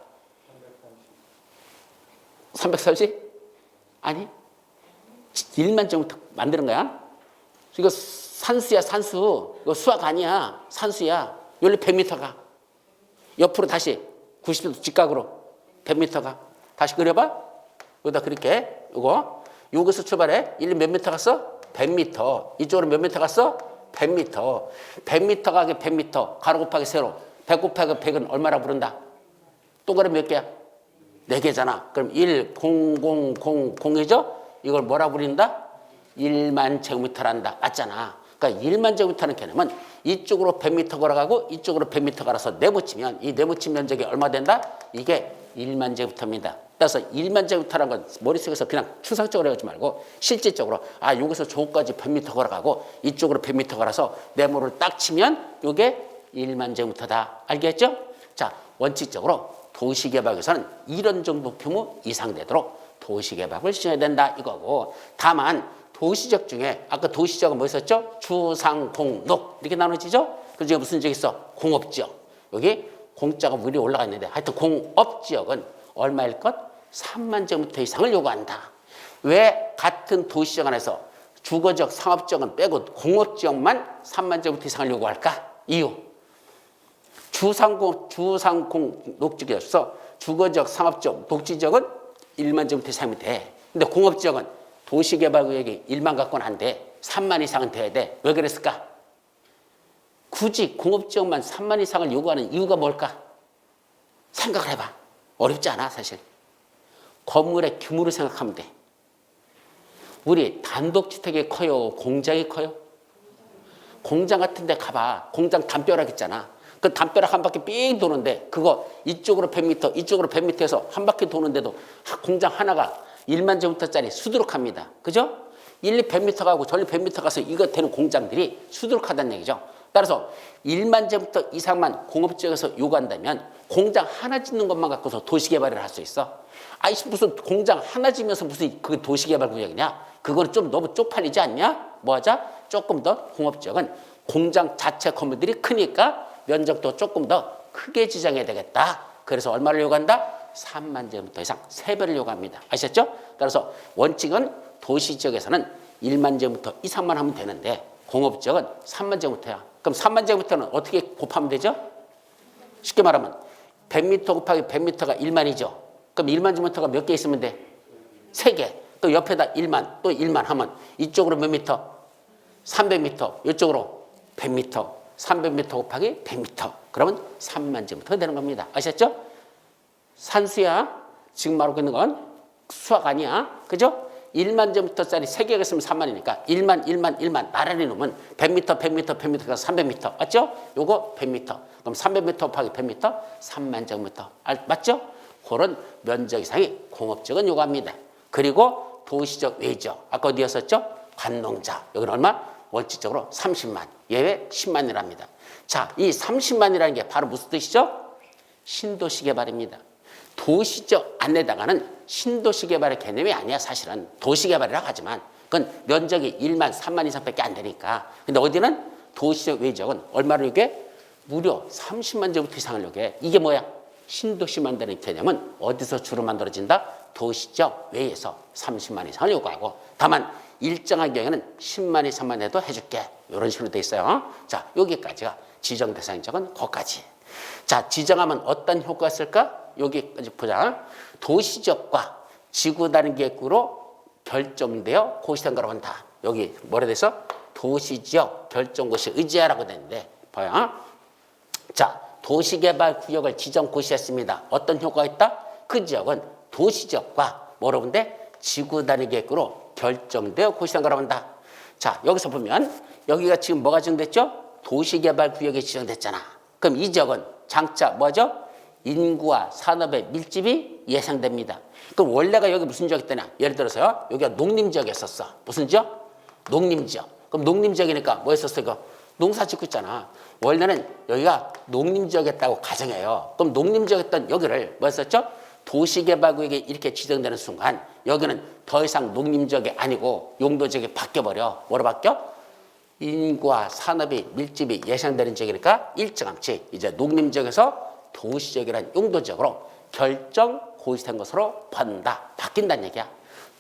330? 아니 1만 제곱미터 만드는 거야. 이거 산수야 산수. 이거 수학 아니야. 산수야. 여기 100m 가. 옆으로 다시 90도 직각으로 100m 가. 다시 그려봐. 여기다 그릴게. 이거 여기서 출발해. 1 몇 미터 갔어? 100m. 이쪽으로 몇 미터 갔어? 100m. 100m 가게 100m. 가로 곱하기 세로. 100 곱하기 100은 얼마나 부른다? 동그라미 몇 개야? 4개잖아. 그럼 1, 0, 0, 0, 0이죠? 이걸 뭐라 부른다? 1만 제곱미터란다. 맞잖아. 그러니까 1만 제곱미터는 개념은 이쪽으로 100m 걸어가고 이쪽으로 100m 걸어서 내붙이면 이 내붙인 면적이 얼마 된다? 이게 1만 제곱미터입니다. 따라서 1만 제곱미터라는 건 머릿속에서 그냥 추상적으로 해오지 말고 실질적으로 여기서 저기까지 100m 걸어가고 이쪽으로 100m 걸어서 네모를 딱 치면 이게 1만 제곱미터다. 알겠죠? 자, 원칙적으로 도시개발에서는 이런 정도 규모 이상 되도록 도시개발을 시켜야 된다 이거고, 다만 도시적 중에 아까 도시적은 뭐 있었죠? 주상공록 이렇게 나눠지죠? 그 중에 무슨 지역 있어? 공업지역. 여기 공짜가 위로 올라가 있는데 하여튼 공업지역은 얼마일 것? 3만 제곱미터 이상을 요구한다. 왜 같은 도시적 안에서 주거지역, 상업지역은 빼고 공업지역만 3만 제곱미터 이상을 요구할까? 이유. 주상공 녹지역에서 주거지역, 상업지역, 녹지지역은 1만 제곱미터 이상이면 돼. 근데 공업지역은 도시개발구역이 1만 갖고는 안 돼. 3만 이상은 돼야 돼. 왜 그랬을까? 굳이 공업지역만 3만 이상을 요구하는 이유가 뭘까? 생각을 해봐. 어렵지 않아 사실. 건물의 규모를 생각하면 돼. 우리 단독주택이 커요? 공장이 커요? 공장 같은 데 가봐. 공장 담벼락 있잖아. 그 담벼락 한 바퀴 삥 도는데 그거 이쪽으로 100m, 이쪽으로 100m에서 한 바퀴 도는데도 공장 하나가 1만 제곱미터짜리 수두룩합니다. 그죠? 1, 200m 가고 저리 100m 가서 이거 되는 공장들이 수두룩하다는 얘기죠. 따라서 1만 제곱미터 이상만 공업지역에서 요구한다면 공장 하나 짓는 것만 갖고서 도시개발을 할 수 있어. 무슨 공장 하나 지면서 무슨 그 도시개발 구역이냐? 그거는 좀 너무 쪽팔리지 않냐? 뭐 하자? 조금 더 공업지역은 공장 자체 건물들이 크니까 면적도 조금 더 크게 지정해야 되겠다. 그래서 얼마를 요구한다? 3만 제곱미터 이상 3배를 요구합니다. 아셨죠? 따라서 원칙은 도시지역에서는 1만 제곱미터 이상만 하면 되는데 공업지역은 3만 제곱미터야. 그럼 3만 제곱미터는 어떻게 곱하면 되죠? 쉽게 말하면 100m 곱하기 100m가 1만이죠. 그럼 1만 제곱미터가 몇 개 있으면 돼? 3개. 또 옆에다 1만 또 1만 하면 이쪽으로 몇 미터? 300m. 이쪽으로 100m. 300m 곱하기 100m. 그러면 3만 제곱미터가 되는 겁니다. 아셨죠? 산수야. 지금 말하고 있는 건 수학 아니야. 그죠? 1만 제곱미터짜리 3개가 있으면 3만이니까 1만, 1만, 1만 나란히 놓으면 100m, 100m, 100m가 300m. 맞죠? 요거 100m. 그럼 300m 곱하기 100m, 3만 제곱미터. 맞죠? 그런 면적 이상이 공업지역은 요구합니다. 그리고 도시적 외지역. 아까 어디였었죠? 관농자. 여기는 얼마? 원칙적으로 30만. 예외 10만이랍니다. 자, 이 30만이라는 게 바로 무슨 뜻이죠? 신도시 개발입니다. 도시적 안에다가는 신도시 개발의 개념이 아니야 사실은. 도시 개발이라고 하지만 그건 면적이 1만 3만 이상밖에 안 되니까. 근데 어디는 도시적 외지역은 얼마를 요구해? 무려 30만 제곱미터 이상을 요구해. 이게 뭐야? 신도시 만드는 개념은 어디서 주로 만들어진다? 도시적 외에서 30만 이상을 요구하고, 다만 일정한 경우에는 10만 이상만 해도 해줄게. 이런 식으로 돼 있어요. 자, 여기까지가 지정 대상적은 거기까지. 자, 지정하면 어떤 효과가 있을까? 여기까지 보자. 도시적과 지구 단위 계획구로 결정되어 고시된 거라고 한다. 여기 뭐라 돼 있어? 도시지역 결정고시 의지하라고 되는데 봐요. 자, 도시개발 구역을 지정 고시했습니다. 어떤 효과가 있다? 그 지역은 도시지역과 뭐라고 하는데 지구 단위 계획구로 결정되어 고시된 거라고 한다. 자, 여기서 보면 여기가 지금 뭐가 지정됐죠? 도시개발 구역이 지정됐잖아. 그럼 이 지역은 장차 뭐죠? 인구와 산업의 밀집이 예상됩니다. 그럼 원래가 여기 무슨 지역이었더냐? 예를 들어서요. 여기가 농림지역이었었어. 무슨 지역? 농림지역. 그럼 농림지역이니까 뭐 했었어 이거? 농사 짓고 있잖아. 원래는 여기가 농림지역이었다고 가정해요. 그럼 농림지역이었던 여기를 뭐 했었죠? 도시개발구역에 이렇게 지정되는 순간 여기는 더 이상 농림지역이 아니고 용도지역이 바뀌어버려. 뭐로 바뀌어? 인구와 산업의 밀집이 예상되는 지역이니까 일찌감치 이제 농림지역에서 도시지역이라는 용도지역으로 결정 고시된 것으로 본다. 바뀐다는 얘기야.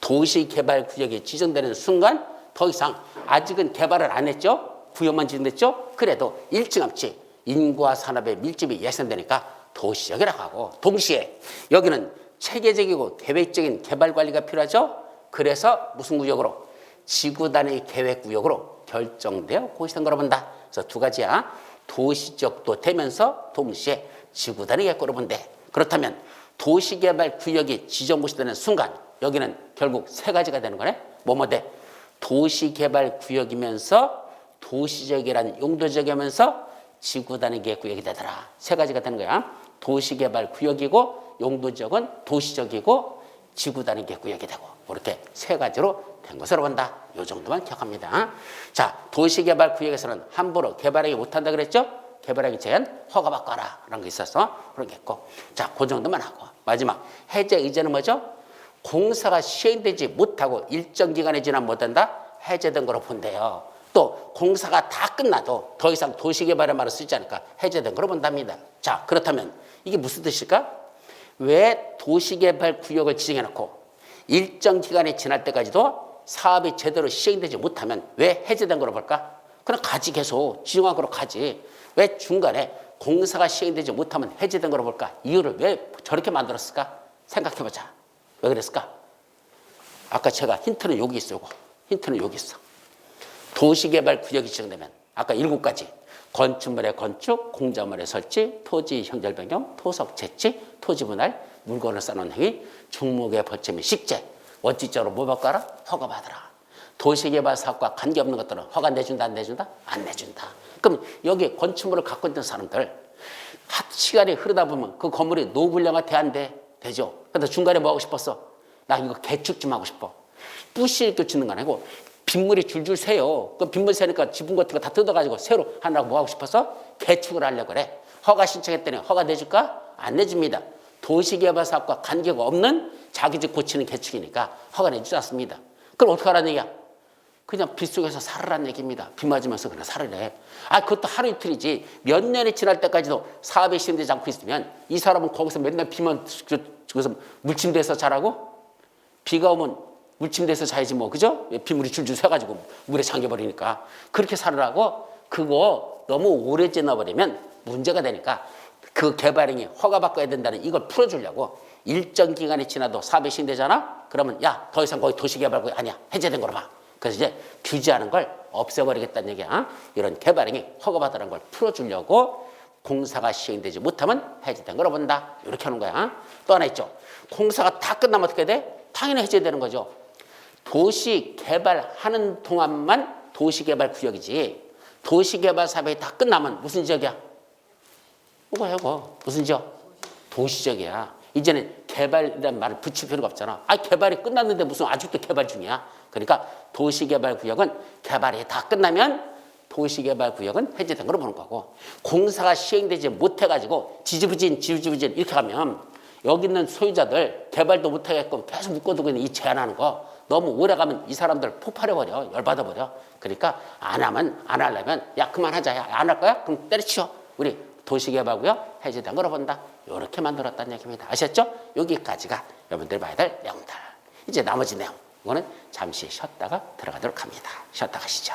도시개발구역이 지정되는 순간 더 이상 아직은 개발을 안 했죠. 구역만 지정됐죠. 그래도 일찌감치 인구와 산업의 밀집이 예상되니까 도시지역이라고 하고, 동시에 여기는 체계적이고 계획적인 개발관리가 필요하죠. 그래서 무슨 구역으로? 지구 단위 계획구역으로 결정되어 고시된 거로 본다. 그래서 두 가지야. 도시지역도 되면서 동시에 지구 단위 계획구로 본대. 그렇다면 도시개발구역이 지정고시 되는 순간 여기는 결국 세 가지가 되는 거네. 뭐뭐대 도시개발구역이면서 도시적이란 용도적이면서 지구단위계획 구역이 되더라. 세 가지가 되는 거야. 도시개발구역이고 용도적은 도시적이고 지구단위계획 구역이 되고 이렇게 세 가지로 된 것으로 본다. 이 정도만 기억합니다. 자, 도시개발구역에서는 함부로 개발하기 못한다 그랬죠? 개발하기 제한 허가받거라 라는 게 있어서 그러겠고, 자, 그 정도만 하고 마지막 해제 의제는 뭐죠? 공사가 시행되지 못하고 일정 기간이 지나면 못한다? 해제된 거로 본대요. 또 공사가 다 끝나도 더 이상 도시개발의 말을 쓰지 않을까? 해제된 거로 본답니다. 자, 그렇다면 이게 무슨 뜻일까? 왜 도시개발 구역을 지정해놓고 일정 기간이 지날 때까지도 사업이 제대로 시행되지 못하면 왜 해제된 거로 볼까? 그럼 가지, 계속 지정한 거로 가지. 왜 중간에 공사가 시행되지 못하면 해제된 거로 볼까? 이유를 왜 저렇게 만들었을까? 생각해보자. 왜 그랬을까? 아까 제가 힌트는 여기 있어요. 힌트는 여기 있어. 도시개발 구역이 지정되면 아까 7가지 건축물의 건축, 공작물의 설치, 토지 형절 변경, 토석 채취, 토지 분할, 물건을 쌓는 행위, 중목의 벌채 및 식재, 원칙적으로 뭐 받거라? 허가받으라. 도시개발 사업과 관계없는 것들은 허가 내준다 안 내준다? 안 내준다. 그럼 여기 건축물을 갖고 있는 사람들 시간이 흐르다 보면 그 건물이 노후불량화 돼 안 돼? 되죠. 근데 중간에 뭐 하고 싶었어? 나 이거 개축 좀 하고 싶어. 뿌시 이렇게 짓는 거 아니고 빗물이 줄줄 새요. 그 빗물 새니까 지붕 같은 거 다 뜯어가지고 새로 하려고 뭐 하고 싶어서 개축을 하려고 그래. 허가 신청했더니 허가 내줄까? 안 내줍니다. 도시개발 사업과 관계가 없는 자기 집 고치는 개축이니까 허가 내주지 않습니다. 그럼 어떻게 하라는 얘기야? 그냥 빗속에서 살으라는 얘기입니다. 비 맞으면서 그냥 살으래. 아, 그것도 하루 이틀이지. 몇 년이 지날 때까지도 사업이 시행되지 않고 있으면 이 사람은 거기서 맨날 비만 그래서 물침대에서 자라고? 비가 오면 물침대에서 자야지 뭐, 그죠? 빗물이 줄줄 새가지고 물에 잠겨버리니까. 그렇게 살으라고? 그거 너무 오래 지나버리면 문제가 되니까 그 개발행위 허가받고 해야 된다는 이걸 풀어주려고 일정 기간이 지나도 사업이 시행되잖아? 그러면 야, 더 이상 거기 도시개발구역 아니야. 해제된 거로 봐. 그래서 이제 규제하는 걸 없애버리겠다는 얘기야. 이런 개발행위 허가받으라는 걸 풀어주려고 공사가 시행되지 못하면 해제된 거로 본다. 이렇게 하는 거야. 또 하나 있죠. 공사가 다 끝나면 어떻게 돼? 당연히 해제되는 거죠. 도시 개발하는 동안만 도시개발 구역이지. 도시개발 사업이 다 끝나면 무슨 지역이야? 뭐야 이거? 무슨 지역? 도시적이야. 이제는 개발이라는 말을 붙일 필요가 없잖아. 아, 개발이 끝났는데 무슨 아직도 개발 중이야. 그러니까 도시개발 구역은 개발이 다 끝나면 도시개발 구역은 해제된 걸로 보는 거고, 공사가 시행되지 못해가지고 지지부진 이렇게 하면 여기 있는 소유자들 개발도 못하게끔 계속 묶어두고 있는 이 제한하는 거 너무 오래 가면 이 사람들 폭발해버려. 열받아버려. 그러니까 안 하려면 야 그만하자. 야, 안 할 거야? 그럼 때려치워. 우리 도시개발구역 해제된 거로 본다. 이렇게 만들었다는 얘기입니다. 아셨죠? 여기까지가 여러분들이 봐야 될 내용들. 이제 나머지 내용 이거는 잠시 쉬었다가 들어가도록 합니다. 쉬었다 가시죠.